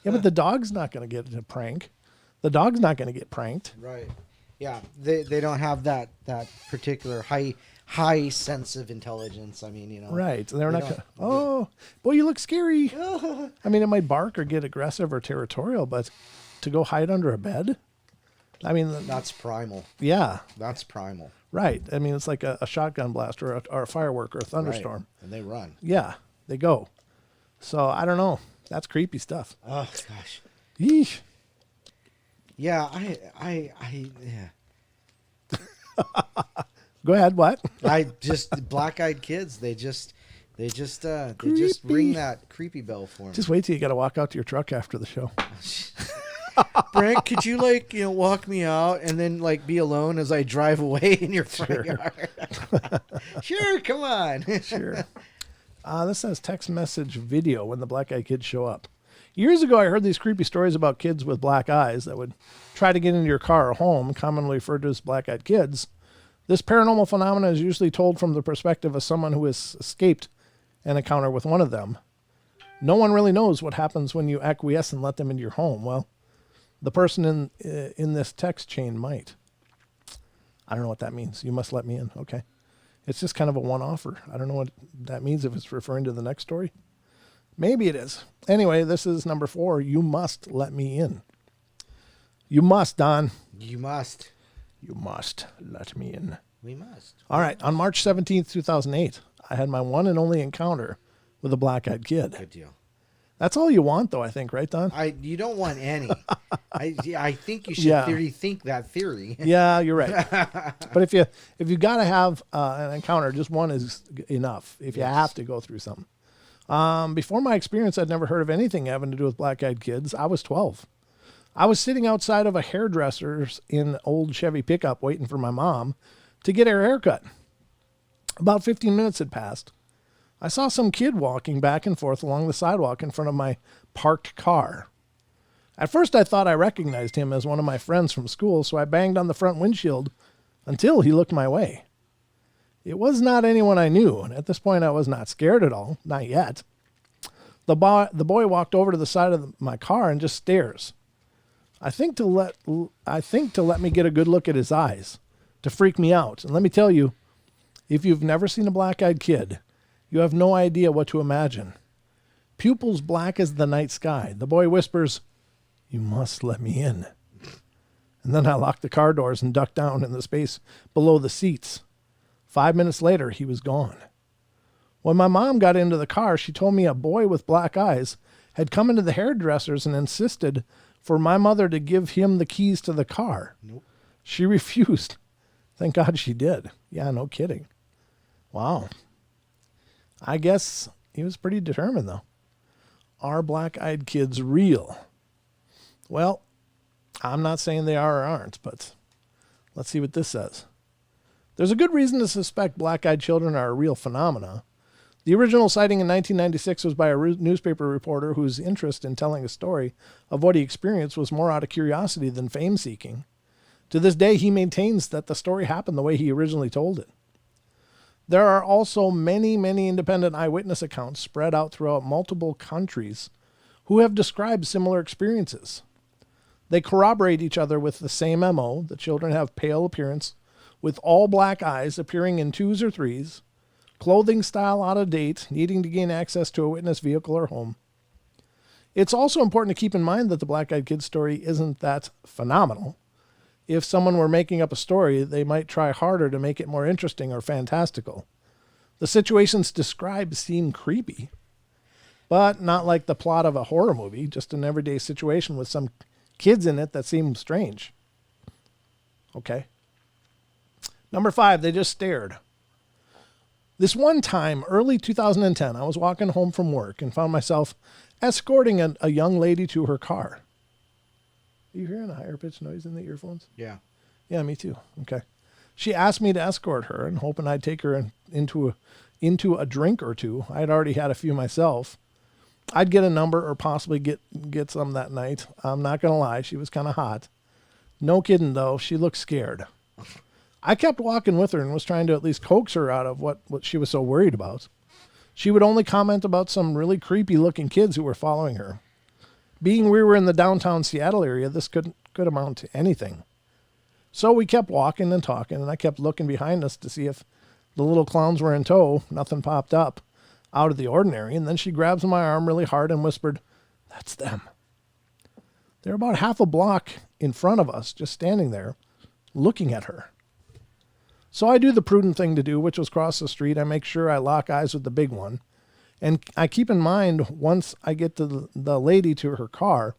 A: Yeah, but the dog's not going to get a prank. The dog's not going to get pranked.
B: Right. Yeah, they don't have that particular high sense of intelligence. I mean,
A: Right. They're not going to, "Oh, boy, you look scary." I mean, it might bark or get aggressive or territorial, but to go hide under a bed? I mean,
B: that's primal.
A: Yeah.
B: That's primal.
A: Right. I mean, it's like a shotgun blast or a firework or a thunderstorm.
B: Right. And they run.
A: Yeah, they go. So, I don't know. That's creepy stuff.
B: Oh, gosh.
A: Yeesh.
B: Yeah, yeah.
A: Go ahead. What?
B: Black-eyed kids. They just
A: Creepy.
B: ring that creepy bell for me.
A: Just wait till you got to walk out to your truck after the show.
B: Brent, could you walk me out and then be alone as I drive away in your front yard? Sure, come on.
A: Sure. This says text message video when the black-eyed kids show up. Years ago, I heard these creepy stories about kids with black eyes that would try to get into your car or home, commonly referred to as black-eyed kids. This paranormal phenomenon is usually told from the perspective of someone who has escaped an encounter with one of them. No one really knows what happens when you acquiesce and let them into your home. Well, the person in this text chain might. I don't know what that means. You must let me in. Okay. It's just kind of a one-offer. I don't know what that means, if it's referring to the next story. Maybe it is. Anyway, this is number 4. You must let me in. You must, Don.
B: You must.
A: You must let me in.
B: We must.
A: All right. On March 17th, 2008, I had my one and only encounter with a black-eyed kid.
B: Good deal.
A: That's all you want, though, I think, right, Don?
B: You don't want any. I think you should think that theory.
A: Yeah, you're right. But if you got to have an encounter, just one is enough. If you have to go through something. Before my experience, I'd never heard of anything having to do with black-eyed kids. I was 12. I was sitting outside of a hairdresser's in old Chevy pickup waiting for my mom to get her haircut. About 15 minutes had passed. I saw some kid walking back and forth along the sidewalk in front of my parked car. At first, I thought I recognized him as one of my friends from school, so I banged on the front windshield until he looked my way. It was not anyone I knew, and at this point, I was not scared at all, not yet. The boy walked over to the side of my car and just stares. I think to let me get a good look at his eyes, to freak me out. And let me tell you, if you've never seen a black-eyed kid, you have no idea what to imagine. Pupils black as the night sky. The boy whispers, "You must let me in." And then I locked the car doors and ducked down in the space below the seats. 5 minutes later, he was gone. When my mom got into the car, she told me a boy with black eyes had come into the hairdresser's and insisted for my mother to give him the keys to the car.
B: Nope.
A: She refused. Thank God she did. Yeah, no kidding. Wow. I guess he was pretty determined, though. Are black-eyed kids real? Well, I'm not saying they are or aren't, but let's see what this says. There's a good reason to suspect black-eyed children are a real phenomena. The original sighting in 1996 was by a newspaper reporter whose interest in telling a story of what he experienced was more out of curiosity than fame-seeking. To this day, he maintains that the story happened the way he originally told it. There are also many, many independent eyewitness accounts spread out throughout multiple countries who have described similar experiences. They corroborate each other with the same MO. The children have pale appearance, with all black eyes appearing in 2s or 3s, clothing style out of date, needing to gain access to a witness vehicle or home. It's also important to keep in mind that the black-eyed kid story isn't that phenomenal. If someone were making up a story, they might try harder to make it more interesting or fantastical. The situations described seem creepy, but not like the plot of a horror movie, just an everyday situation with some kids in it that seem strange. Okay. Number 5, they just stared. This one time, early 2010, I was walking home from work and found myself escorting a young lady to her car. Are you hearing a higher pitched noise in the earphones?
B: Yeah.
A: Yeah, me too. Okay. She asked me to escort her and hoping I'd take her into a drink or two. I'd already had a few myself. I'd get a number or possibly get some that night. I'm not going to lie. She was kind of hot. No kidding, though. She looked scared. I kept walking with her and was trying to at least coax her out of what she was so worried about. She would only comment about some really creepy-looking kids who were following her. Being we were in the downtown Seattle area, this could amount to anything. So we kept walking and talking, and I kept looking behind us to see if the little clowns were in tow. Nothing popped up out of the ordinary, and then she grabs my arm really hard and whispered, "That's them." They're about half a block in front of us, just standing there, looking at her. So I do the prudent thing to do, which was cross the street. I make sure I lock eyes with the big one. And I keep in mind, once I get to the lady to her car,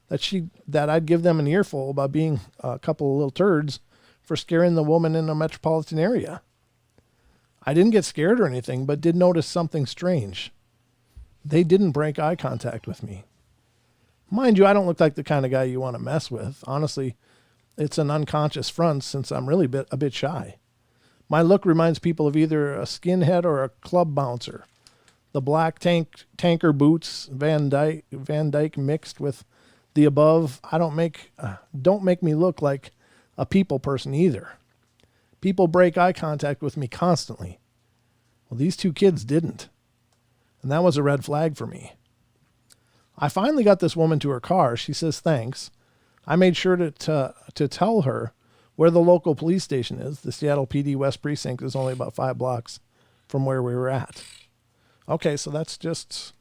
A: that I'd give them an earful about being a couple of little turds for scaring the woman in a metropolitan area. I didn't get scared or anything, but did notice something strange. They didn't break eye contact with me. Mind you, I don't look like the kind of guy you want to mess with. Honestly, it's an unconscious front since I'm really a bit shy. My look reminds people of either a skinhead or a club bouncer. The black tanker boots, Van Dyke mixed with the above. Don't make me look like a people person either. People break eye contact with me constantly. Well, these two kids didn't. And that was a red flag for me. I finally got this woman to her car. She says, thanks. I made sure to tell her where the local police station is. The Seattle PD West Precinct is only about 5 blocks from where we were at. Okay, so that's just,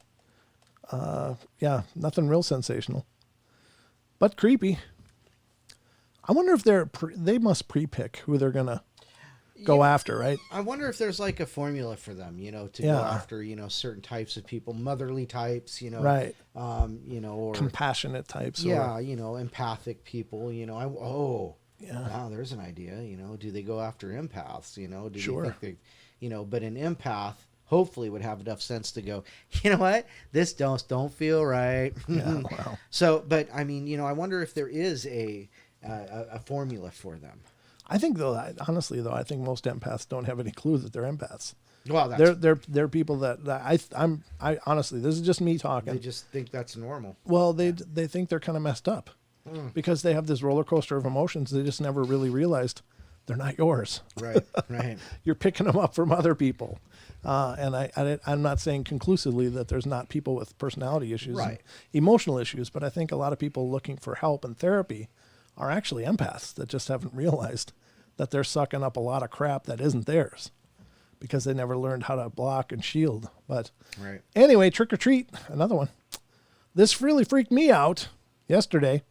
A: nothing real sensational. But creepy. I wonder if they must pre-pick who they're going to go after, right?
B: I wonder if there's like a formula for them, to go after, certain types of people, motherly types,
A: right.
B: Or
A: compassionate types.
B: Yeah, empathic people, wow, there's an idea, do they go after empaths, do
A: sure.
B: they think but an empath hopefully would have enough sense to go, you know what, this don't feel right.
A: Yeah, wow.
B: So, but I mean, I wonder if there is a formula for them.
A: I think honestly though, I think most empaths don't have any clue that they're empaths.
B: Well,
A: they're people that I honestly, this is just me talking.
B: They just think that's normal.
A: Well, they think they're kind of messed up because they have this roller coaster of emotions. They just never really realized they're not yours.
B: Right, right.
A: You're picking them up from other people. And I'm not saying conclusively that there's not people with personality issues,
B: right,
A: and emotional issues, but I think a lot of people looking for help and therapy are actually empaths that just haven't realized that they're sucking up a lot of crap that isn't theirs because they never learned how to block and shield. But
B: right.
A: Anyway, trick or treat, another one. This really freaked me out yesterday.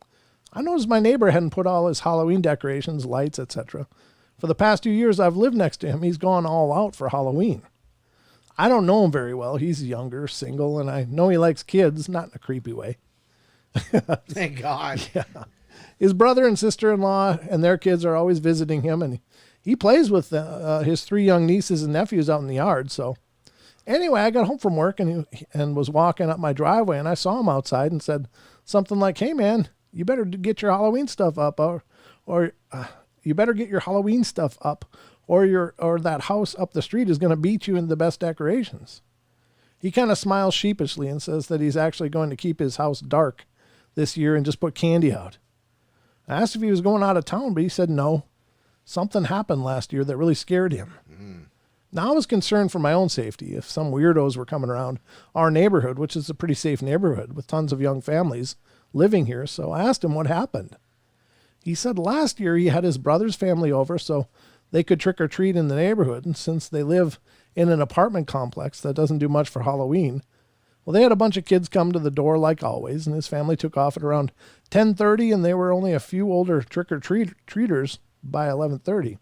A: I noticed my neighbor hadn't put all his Halloween decorations, lights, etc. For the past 2 years I've lived next to him, he's gone all out for Halloween. I don't know him very well. He's younger, single, and I know he likes kids, not in a creepy way.
B: Thank God.
A: Yeah. His brother and sister-in-law and their kids are always visiting him, and he plays with his 3 young nieces and nephews out in the yard. So anyway, I got home from work and was walking up my driveway, and I saw him outside and said something like, "Hey, man, you better get your Halloween stuff up, or you better get your Halloween stuff up, or that house up the street is going to beat you in the best decorations." He kind of smiles sheepishly and says that he's actually going to keep his house dark this year and just put candy out. I asked if he was going out of town, but he said no. Something happened last year that really scared him. Now I was concerned for my own safety if some weirdos were coming around our neighborhood, which is a pretty safe neighborhood with tons of young families living here. So I asked him what happened. He said last year he had his brother's family over so they could trick or treat in the neighborhood. And since they live in an apartment complex that doesn't do much for Halloween, well, they had a bunch of kids come to the door like always, and his family took off at around 10:30, and there were only a few older trick-or-treaters by 11:30.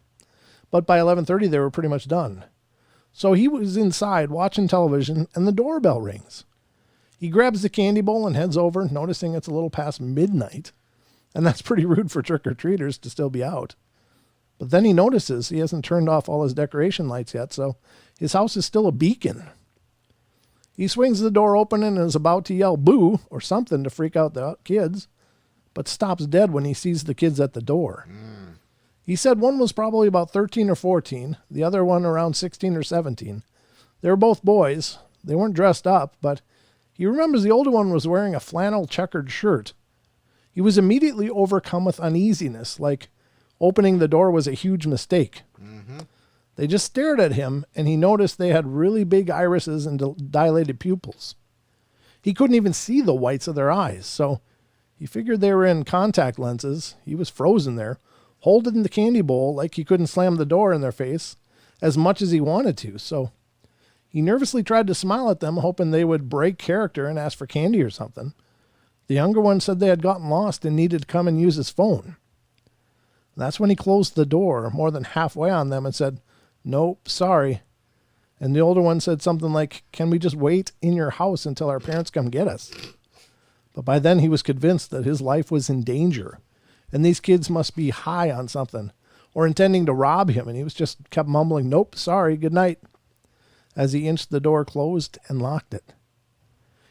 A: But by 11:30, they were pretty much done. So he was inside watching television, and the doorbell rings. He grabs the candy bowl and heads over, noticing it's a little past midnight, and that's pretty rude for trick-or-treaters to still be out. But then he notices he hasn't turned off all his decoration lights yet, so his house is still a beacon. He swings the door open and is about to yell boo or something to freak out the kids, but stops dead when he sees the kids at the door. He said one was probably about 13 or 14, the other one around 16 or 17. They were both boys. They weren't dressed up, but he remembers the older one was wearing a flannel checkered shirt. He was immediately overcome with uneasiness, like opening the door was a huge mistake. They just stared at him, and he noticed they had really big irises and dilated pupils. He couldn't even see the whites of their eyes, so he figured they were in contact lenses. He was frozen there, holding the candy bowl like he couldn't slam the door in their face as much as he wanted to. So he nervously tried to smile at them, hoping they would break character and ask for candy or something. The younger one said they had gotten lost and needed to come and use his phone. That's when he closed the door more than halfway on them and said, "Nope, sorry." And the older one said something like, "Can we just wait in your house until our parents come get us?" But by then he was convinced that his life was in danger, and these kids must be high on something or intending to rob him, and he was just kept mumbling, "Nope, sorry, good night," as he inched the door closed and locked it.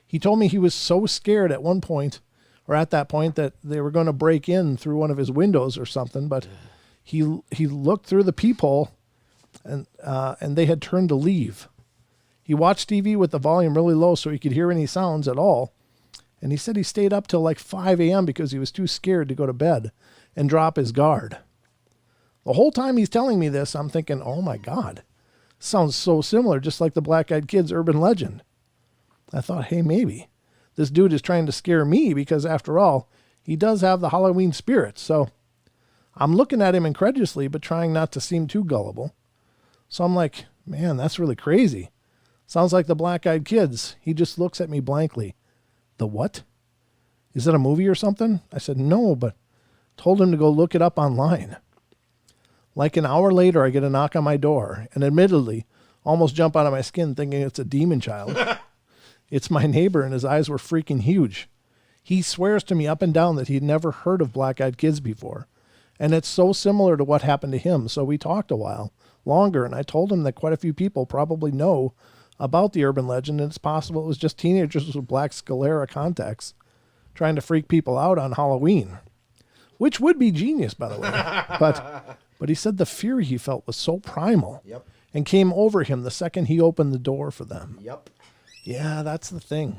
A: He told me he was so scared at that point that they were going to break in through one of his windows or something, but he looked through the peephole and they had turned to leave. He watched TV with the volume really low so he could hear any sounds at all. And he said he stayed up till like 5 a.m. because he was too scared to go to bed and drop his guard. The whole time he's telling me this, I'm thinking, oh my God, sounds so similar, just like the Black Eyed Kids urban legend. I thought, hey, maybe this dude is trying to scare me because, after all, he does have the Halloween spirit. So I'm looking at him incredulously, but trying not to seem too gullible. So I'm like, man, that's really crazy. Sounds like the Black-Eyed Kids. He just looks at me blankly. The what? Is it a movie or something? I said, no, but told him to go look it up online. Like an hour later, I get a knock on my door, and admittedly, almost jump out of my skin thinking it's a demon child. It's my neighbor, and his eyes were freaking huge. He swears to me up and down that he'd never heard of Black-Eyed Kids before. And it's so similar to what happened to him, so we talked a while longer, and I told him that quite a few people probably know about the urban legend, and it's possible it was just teenagers with black sclera contacts trying to freak people out on Halloween. Which would be genius, by the way. But he said the fear he felt was so primal.
B: Yep.
A: And came over him the second he opened the door for them.
B: Yep.
A: Yeah, that's the thing.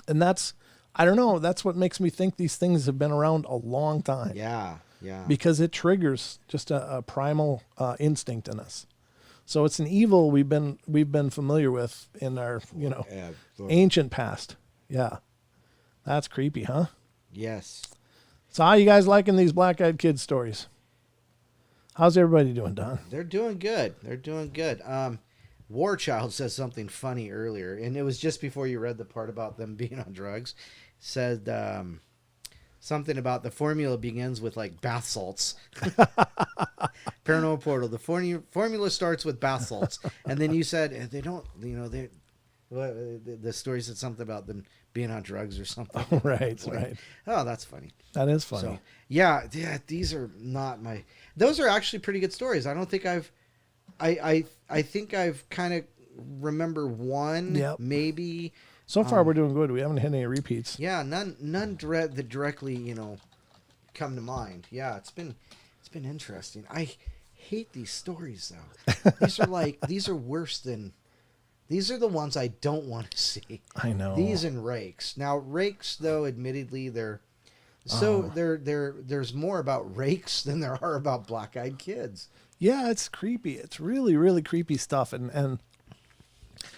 A: And that's, I don't know, that's what makes me think these things have been around a long time.
B: Yeah, yeah.
A: Because it triggers just a primal instinct in us. So it's an evil we've been familiar with in our, ancient past. Yeah. That's creepy, huh?
B: Yes.
A: So how you guys liking these Black-Eyed Kids stories? How's everybody doing, Don?
B: They're doing good. They're doing good. Warchild says something funny earlier, and it was just before you read the part about them being on drugs. Said something about the formula begins with like bath salts. Paranormal Portal. The formula starts with bath salts, and then you said they don't. The story said something about them being on drugs or something.
A: Right.
B: Oh, that's funny.
A: That is funny.
B: So, yeah. These are not my. Those are actually pretty good stories. I don't think I think I've kind of remember one.
A: Yep.
B: Maybe.
A: So far, we're doing good. We haven't had any repeats.
B: Yeah, none that directly come to mind. Yeah, it's been interesting. I hate these stories though. These are worse than. These are the ones I don't want to see.
A: I know.
B: These and rakes. Now rakes, though, admittedly, there's more about rakes than there are about Black-Eyed Kids.
A: Yeah, it's creepy. It's really, really creepy stuff. And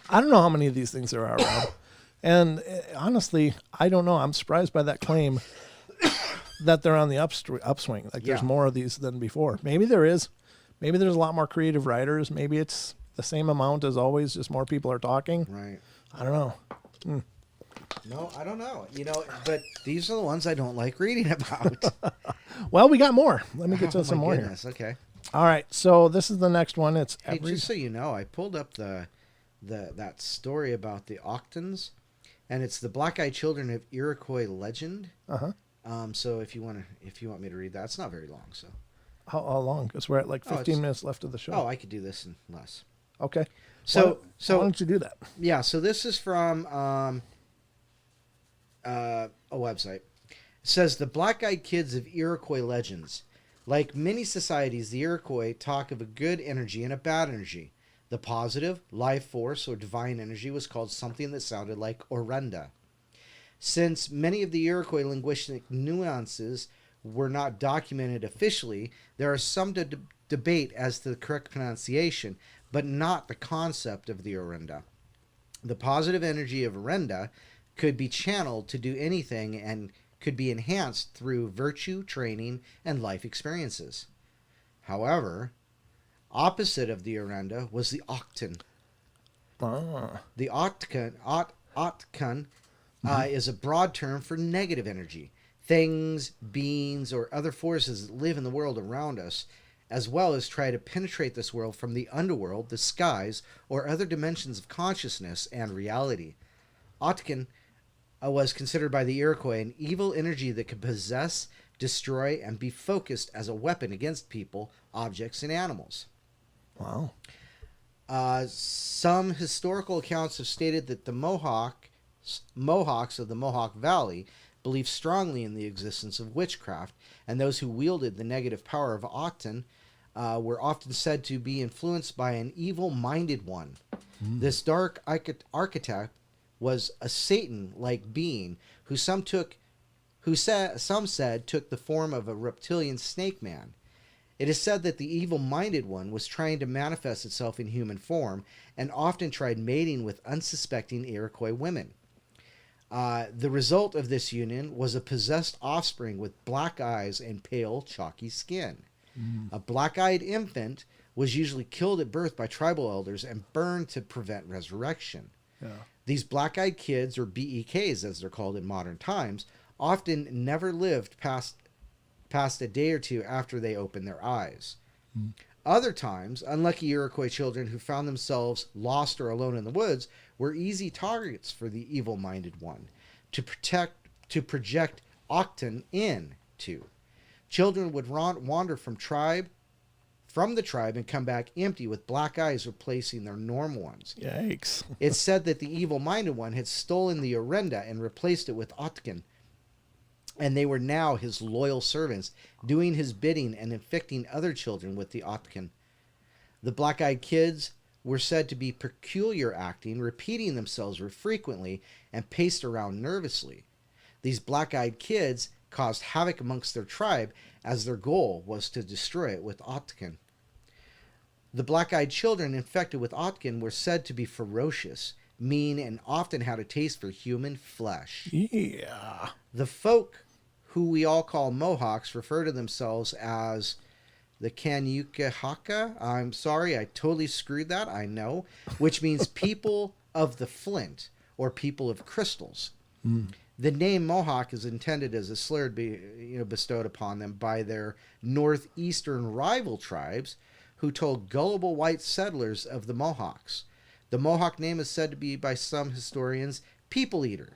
A: I don't know how many of these things there are around. And honestly, I don't know. I'm surprised by that claim that they're on the upswing. Like there's more of these than before. Maybe there is. Maybe there's a lot more creative writers. Maybe it's the same amount as always, just more people are talking.
B: Right.
A: I don't know.
B: No, I don't know. But these are the ones I don't like reading about.
A: Well, we got more. Let me get to some more here.
B: Okay.
A: All right. So this is the next one. It's
B: just so you know, I pulled up that story about the Octons, and it's the Black-Eyed Children of Iroquois legend. So if you want me to read that, it's not very long. So.
A: How long? Because we're at like 15 minutes left of the show.
B: Oh, I could do this in less.
A: Okay.
B: So
A: why don't you do that?
B: Yeah. So this is from a website. It says the Black-Eyed Kids of Iroquois legends. Like many societies, the Iroquois talk of a good energy and a bad energy. The positive, life force, or divine energy was called something that sounded like Orenda. Since many of the Iroquois linguistic nuances were not documented officially, there is some debate as to the correct pronunciation, but not the concept of the Orenda. The positive energy of Orenda could be channeled to do anything and could be enhanced through virtue, training, and life experiences. However, opposite of the Orenda was the Octon. The Otkan is a broad term for negative energy. Things, beings, or other forces that live in the world around us, as well as try to penetrate this world from the underworld, the skies, or other dimensions of consciousness and reality. Otkan was considered by the Iroquois an evil energy that could possess, destroy, and be focused as a weapon against people, objects, and animals.
A: Wow.
B: Some historical accounts have stated that the Mohawks of the Mohawk Valley believed strongly in the existence of witchcraft, and those who wielded the negative power of Octon were often said to be influenced by an evil-minded one. This dark archetype was a Satan-like being who some said took the form of a reptilian snake man. It is said that the evil-minded one was trying to manifest itself in human form and often tried mating with unsuspecting Iroquois women. The result of this union was a possessed offspring with black eyes and pale, chalky skin. A black-eyed infant was usually killed at birth by tribal elders and burned to prevent resurrection.
A: Yeah.
B: These black-eyed kids, or BEKs as they're called in modern times, often never lived past a day or two after they opened their eyes. Other times, unlucky Iroquois children who found themselves lost or alone in the woods were easy targets for the evil-minded one to project Octon into. Children would wander from the tribe and come back empty with black eyes replacing their normal ones.
A: Yikes.
B: It's said that the evil-minded one had stolen the Orenda and replaced it with Otkin, and they were now his loyal servants, doing his bidding and infecting other children with the Otkin. The black-eyed kids were said to be peculiar acting, repeating themselves frequently, and paced around nervously. These black-eyed kids caused havoc amongst their tribe, as their goal was to destroy it with Otkin. The black-eyed children infected with Otkin were said to be ferocious, mean, and often had a taste for human flesh.
A: Yeah.
B: The folk, who we all call Mohawks, refer to themselves as the Kaniukahaka. I'm sorry, I totally screwed that, I know, which means people of the flint, or people of crystals. The name Mohawk is intended as a slur bestowed upon them by their northeastern rival tribes, who told gullible white settlers of the Mohawks. The Mohawk name is said to be, by some historians, people eater,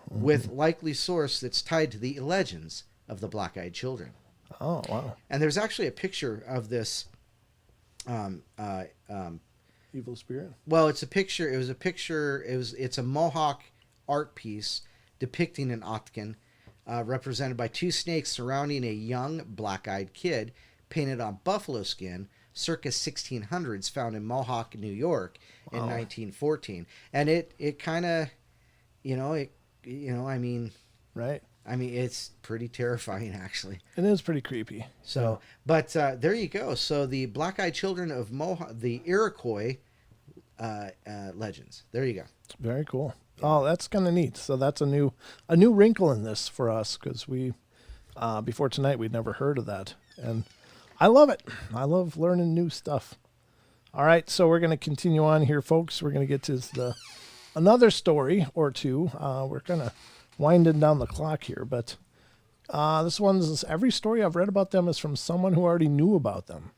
B: with likely source that's tied to the legends of the black-eyed children.
A: Oh, wow.
B: And there's actually a picture of this.
A: Evil spirit?
B: Well, it's a picture. It's a Mohawk art piece depicting an Otkin, represented by two snakes surrounding a young black-eyed kid, painted on buffalo skin, circa 1600s, found in Mohawk, New York, in 1914. And it kind of,
A: Right.
B: I mean, it's pretty terrifying, actually.
A: It is pretty creepy.
B: So, but there you go. So the black-eyed children of the Iroquois legends. There you go.
A: Very cool. Oh, that's kind of neat. So that's a new wrinkle in this for us, because we before tonight we'd never heard of that, and I love it. I love learning new stuff. All right, so we're going to continue on here, folks. We're going to get to another story or two. We're kind of winding down the clock here, but this one's, every story I've read about them is from someone who already knew about them.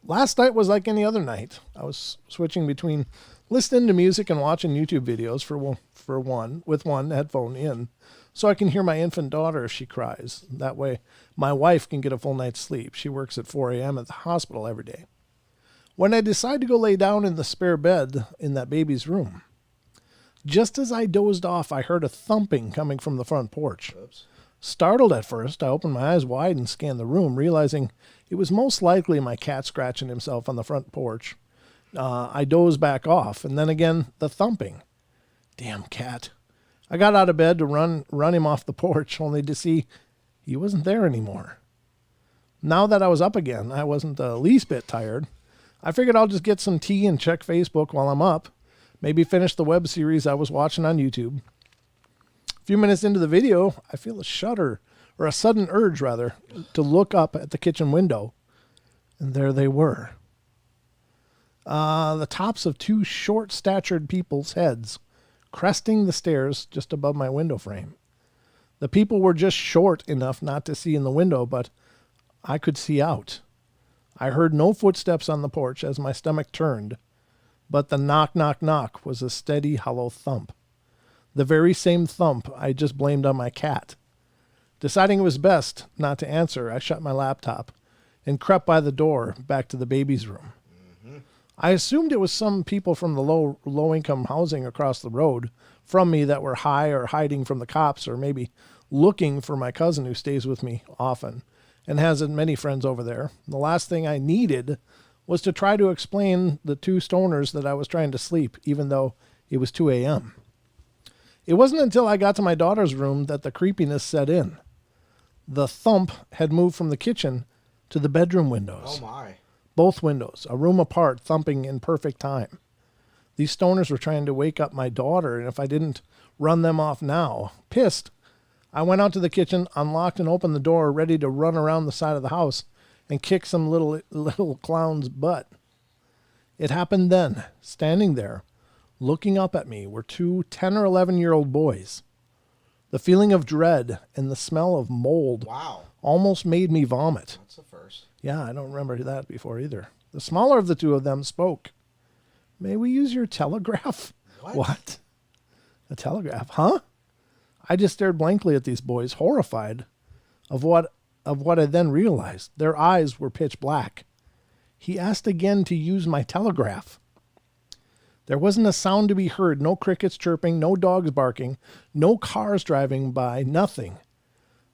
A: Last night was like any other night. I was switching between listening to music and watching YouTube videos with one headphone in, so I can hear my infant daughter if she cries. That way my wife can get a full night's sleep. She works at 4 a.m. at the hospital every day. When I decide to go lay down in the spare bed in that baby's room, just as I dozed off, I heard a thumping coming from the front porch.
B: Oops.
A: Startled at first, I opened my eyes wide and scanned the room, realizing it was most likely my cat scratching himself on the front porch. I dozed back off, and then again, the thumping. Damn cat. I got out of bed to run him off the porch, only to see he wasn't there anymore. Now that I was up again, I wasn't the least bit tired. I figured I'll just get some tea and check Facebook while I'm up. Maybe finish the web series I was watching on YouTube. A few minutes into the video, I feel a sudden urge, to look up at the kitchen window. And there they were. The tops of two short-statured people's heads, cresting the stairs just above my window frame. The people were just short enough not to see in the window, but I could see out. I heard no footsteps on the porch as my stomach turned, but the knock, knock, knock was a steady, hollow thump. The very same thump I just blamed on my cat. Deciding it was best not to answer, I shut my laptop and crept by the door back to the baby's room. I assumed it was some people from the low-income housing across the road from me that were high or hiding from the cops, or maybe looking for my cousin who stays with me often and has many friends over there. The last thing I needed was to try to explain the two stoners that I was trying to sleep, even though it was 2 a.m. It wasn't until I got to my daughter's room that the creepiness set in. The thump had moved from the kitchen to the bedroom windows.
B: Oh, my.
A: Both windows, a room apart, thumping in perfect time. These stoners were trying to wake up my daughter, and if I didn't run them off now, pissed, I went out to the kitchen, unlocked and opened the door, ready to run around the side of the house and kick some little clown's butt. It happened then. Standing there, looking up at me, were two 10 or 11-year-old boys. The feeling of dread and the smell of mold almost made me vomit.
B: That's the first.
A: Yeah, I don't remember that before either. The smaller of the two of them spoke. May we use your telegraph? What? A telegraph, huh? I just stared blankly at these boys, horrified of what I then realized. Their eyes were pitch black. He asked again to use my telegraph. There wasn't a sound to be heard, no crickets chirping, no dogs barking, no cars driving by, nothing.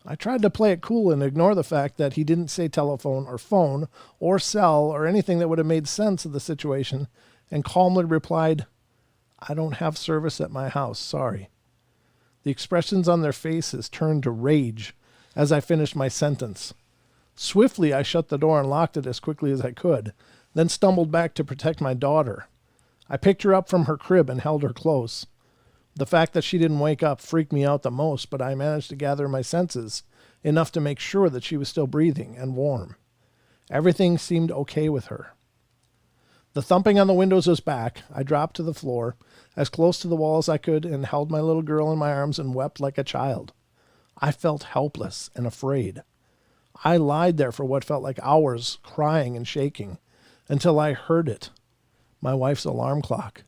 A: I tried to play it cool and ignore the fact that he didn't say telephone or phone or cell or anything that would have made sense of the situation, and calmly replied, I don't have service at my house, sorry. The expressions on their faces turned to rage as I finished my sentence. Swiftly, I shut the door and locked it as quickly as I could, then stumbled back to protect my daughter. I picked her up from her crib and held her close. The fact that she didn't wake up freaked me out the most, but I managed to gather my senses enough to make sure that she was still breathing and warm. Everything seemed okay with her. The thumping on the windows was back. I dropped to the floor, as close to the wall as I could, and held my little girl in my arms and wept like a child. I felt helpless and afraid. I lied there for what felt like hours, crying and shaking, until I heard it. My wife's alarm clock.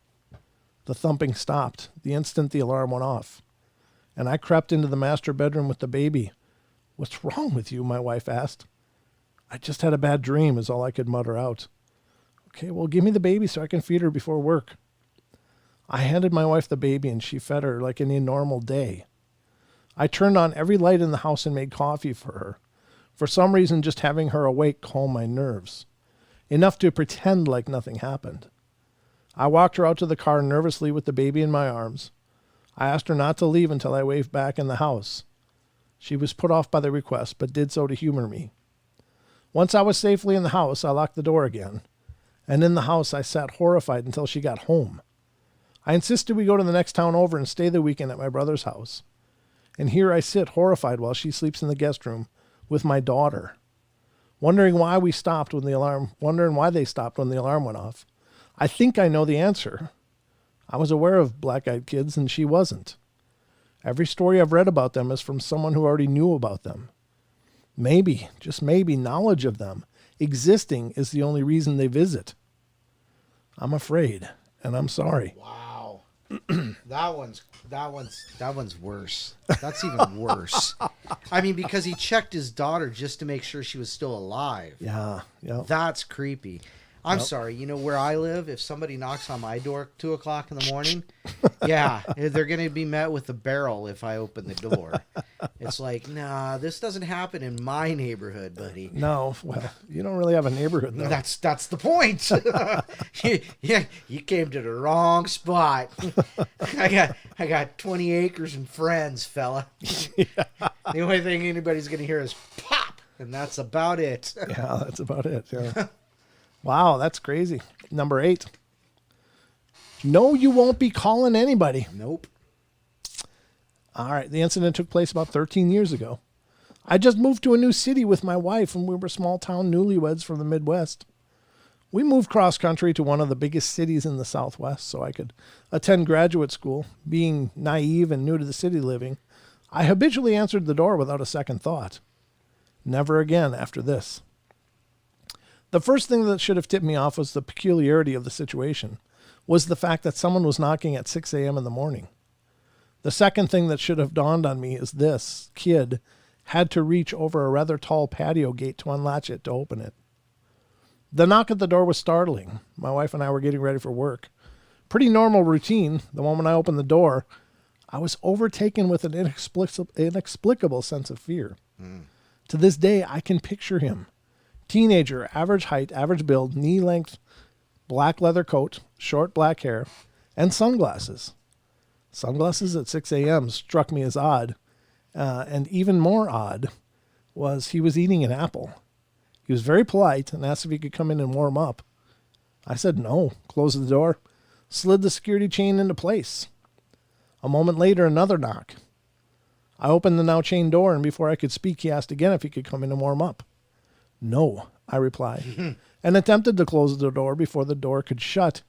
A: The thumping stopped the instant the alarm went off, and I crept into the master bedroom with the baby. What's wrong with you? My wife asked. I just had a bad dream, is all I could mutter out. Okay, well, give me the baby so I can feed her before work. I handed my wife the baby, and she fed her like any normal day. I turned on every light in the house and made coffee for her. For some reason, just having her awake calmed my nerves, enough to pretend like nothing happened. I walked her out to the car nervously with the baby in my arms. I asked her not to leave until I waved back in the house. She was put off by the request, but did so to humor me. Once I was safely in the house, I locked the door again, and in the house I sat horrified until she got home. I insisted we go to the next town over and stay the weekend at my brother's house. And here I sit horrified while she sleeps in the guest room with my daughter, wondering why they stopped when the alarm went off. I think I know the answer. I was aware of black-eyed kids, and she wasn't. Every story I've read about them is from someone who already knew about them. Maybe, just maybe, knowledge of them existing is the only reason they visit. I'm afraid, and I'm sorry.
B: Wow. That one's worse. That's even worse. I mean, because he checked his daughter just to make sure she was still alive.
A: Yeah.
B: That's creepy. I'm sorry. You know, where I live, if somebody knocks on my door at 2 o'clock in the morning, yeah, they're going to be met with a barrel if I open the door. It's like, nah, this doesn't happen in my neighborhood, buddy.
A: No, well, you don't really have a neighborhood, though.
B: That's the point. You came to the wrong spot. I got 20 acres and friends, fella. Yeah. The only thing anybody's going to hear is pop, and that's about it.
A: Yeah, that's about it, yeah. Wow, that's crazy. Number 8. No, you won't be calling anybody.
B: Nope.
A: All right, the incident took place about 13 years ago. I just moved to a new city with my wife, and we were small-town newlyweds from the Midwest. We moved cross-country to one of the biggest cities in the Southwest so I could attend graduate school. Being naive and new to the city living, I habitually answered the door without a second thought. Never again after this. The first thing that should have tipped me off was the peculiarity of the situation, was the fact that someone was knocking at 6 a.m. in the morning. The second thing that should have dawned on me is this kid had to reach over a rather tall patio gate to unlatch it to open it. The knock at the door was startling. My wife and I were getting ready for work. Pretty normal routine. The moment I opened the door, I was overtaken with an inexplicable sense of fear. To this day, I can picture him. Teenager, average height, average build, knee-length, black leather coat, short black hair, and sunglasses. Sunglasses at 6 a.m. struck me as odd, and even more odd was he was eating an apple. He was very polite and asked if he could come in and warm up. I said no, closed the door, slid the security chain into place. A moment later, another knock. I opened the now chained door, and before I could speak, he asked again if he could come in and warm up. No, I replied, and attempted to close the door. Before the door could shut,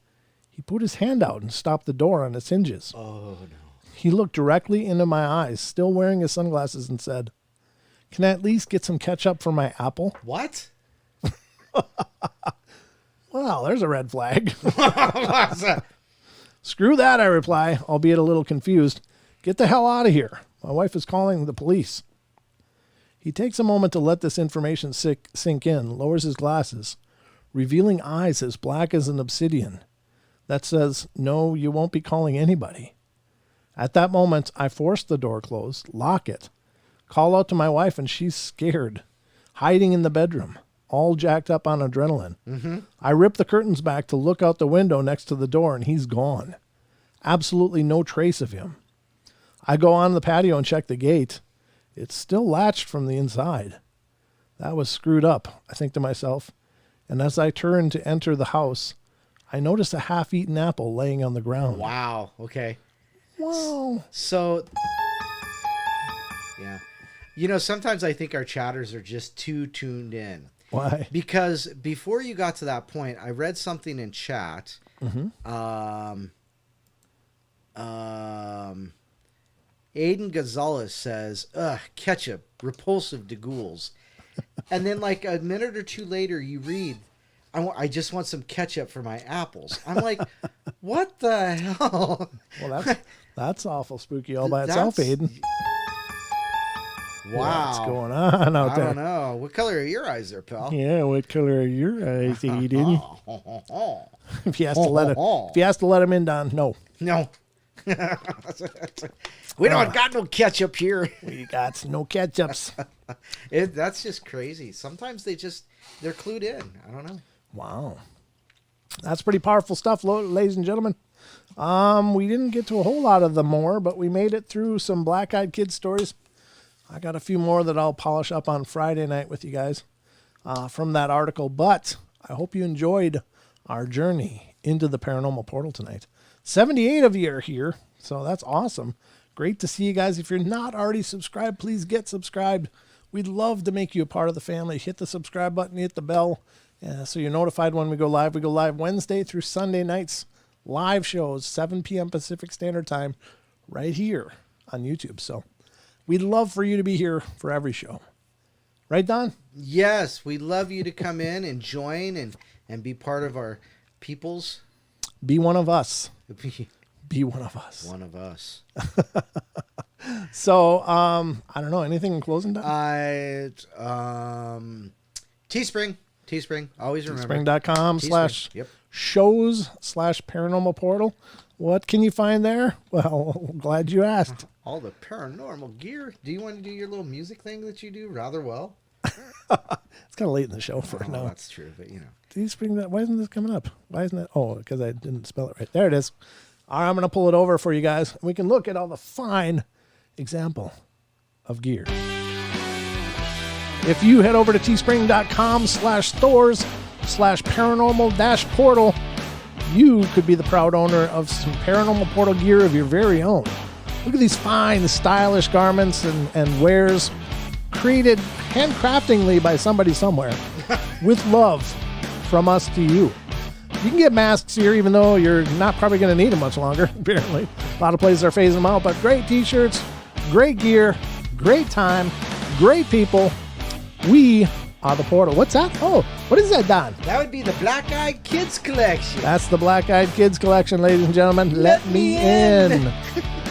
A: he put his hand out and stopped the door on its hinges.
B: Oh, no.
A: He looked directly into my eyes, still wearing his sunglasses, and said, "Can I at least get some ketchup for my apple?"
B: What?
A: Well, there's a red flag. Screw that, I reply, albeit a little confused. Get the hell out of here. My wife is calling the police. He takes a moment to let this information sink in, lowers his glasses, revealing eyes as black as an obsidian. That says, "No, you won't be calling anybody." At that moment, I force the door closed, lock it, call out to my wife, and she's scared, hiding in the bedroom, all jacked up on adrenaline.
B: Mm-hmm.
A: I rip the curtains back to look out the window next to the door, and he's gone. Absolutely no trace of him. I go on the patio and check the gate. It's still latched from the inside. That was screwed up, I think to myself. And as I turn to enter the house, I notice a half-eaten apple laying on the ground.
B: Wow. Okay.
A: Wow.
B: So, yeah. You know, sometimes I think our chatters are just too tuned in.
A: Why?
B: Because before you got to that point, I read something in chat.
A: Mm-hmm.
B: Aiden Gonzalez says, "Ugh, ketchup, repulsive to ghouls." And then like a minute or two later, you read, I just want some ketchup for my apples. I'm like, what the hell?
A: Well, that's awful spooky all by itself, Aiden.
B: Wow.
A: What's going on out there?
B: I don't know. What color are your eyes there, pal?
A: Yeah, what color are your eyes, Aiden?
B: Oh.
A: If you ask to let him in, Don, no.
B: No. We don't got no ketchup here.
A: We got no ketchups.
B: That's just crazy. Sometimes they're clued in. I don't know.
A: Wow. That's pretty powerful stuff, ladies and gentlemen. We didn't get to a whole lot of them more, but we made it through some Black-Eyed Kids stories. I got a few more that I'll polish up on Friday night with you guys from that article, but I hope you enjoyed our journey into the Paranormal Portal tonight. 78 of you are here, so that's awesome. Great to see you guys. If you're not already subscribed, please get subscribed. We'd love to make you a part of the family. Hit the subscribe button, hit the bell, so you're notified when we go live. We go live Wednesday through Sunday nights, live shows, 7 p.m. Pacific Standard Time, right here on YouTube. So we'd love for you to be here for every show. Right, Don?
B: Yes, we'd love you to come in and join and be part of our peoples.
A: Be one of us. Be one of us.
B: One of us.
A: So, I don't know. Anything in closing, Don?
B: Teespring. Always remember.
A: Teespring.com/shows/paranormal portal. What can you find there? Well, glad you asked.
B: All the paranormal gear. Do you want to do your little music thing that you do rather well?
A: It's kind of late in the show for it now.
B: That's true, but you know.
A: Teespring. Why isn't this coming up? Why isn't it? Oh, because I didn't spell it right. There it is. All right, I'm going to pull it over for you guys. We can look at all the fine example of gear. If you head over to teespring.com/stores/paranormal-portal, you could be the proud owner of some Paranormal Portal gear of your very own. Look at these fine, stylish garments and wares created handcraftingly by somebody somewhere with love from us to you. You can get masks here, even though you're not probably going to need them much longer, apparently. A lot of places are phasing them out, but great t-shirts, great gear, great time, great people. We are the Portal. What's that? Oh, what is that, Don?
B: That would be the Black-Eyed Kids collection.
A: That's the Black-Eyed Kids collection, ladies and gentlemen. Let me in.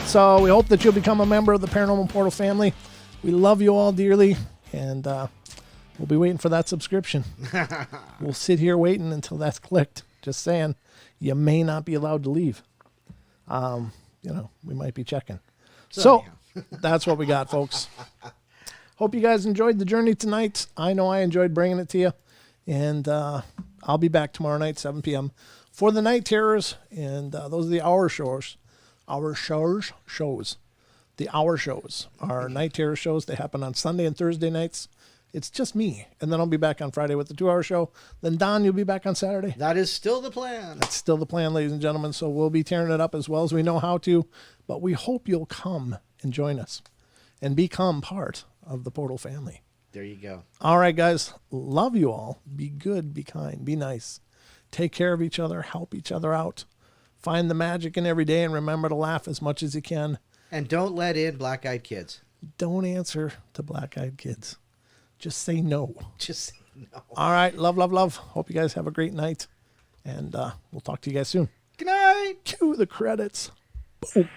A: So we hope that you'll become a member of the Paranormal Portal family. We love you all dearly, and we'll be waiting for that subscription. We'll sit here waiting until that's clicked. Just saying, you may not be allowed to leave. We might be checking. So that's what we got, folks. Hope you guys enjoyed the journey tonight. I know I enjoyed bringing it to you. And I'll be back tomorrow night, 7 p.m. for the Night Terrors. And those are the hour shows. The hour shows are Night Terror shows. They happen on Sunday and Thursday nights. It's just me. And then I'll be back on Friday with the 2-hour show. Then, Don, you'll be back on Saturday.
B: That is still the plan.
A: That's still the plan, ladies and gentlemen. So we'll be tearing it up as well as we know how to. But we hope you'll come and join us and become part of the Portal family.
B: There you go.
A: All right, guys. Love you all. Be good, be kind, be nice. Take care of each other. Help each other out. Find the magic in every day and remember to laugh as much as you can.
B: And don't let in black-eyed kids.
A: Don't answer to black-eyed kids. Just say no.
B: Just say no.
A: All right. Love, love, love. Hope you guys have a great night. And we'll talk to you guys soon.
B: Good night.
A: Cue the credits. Boom.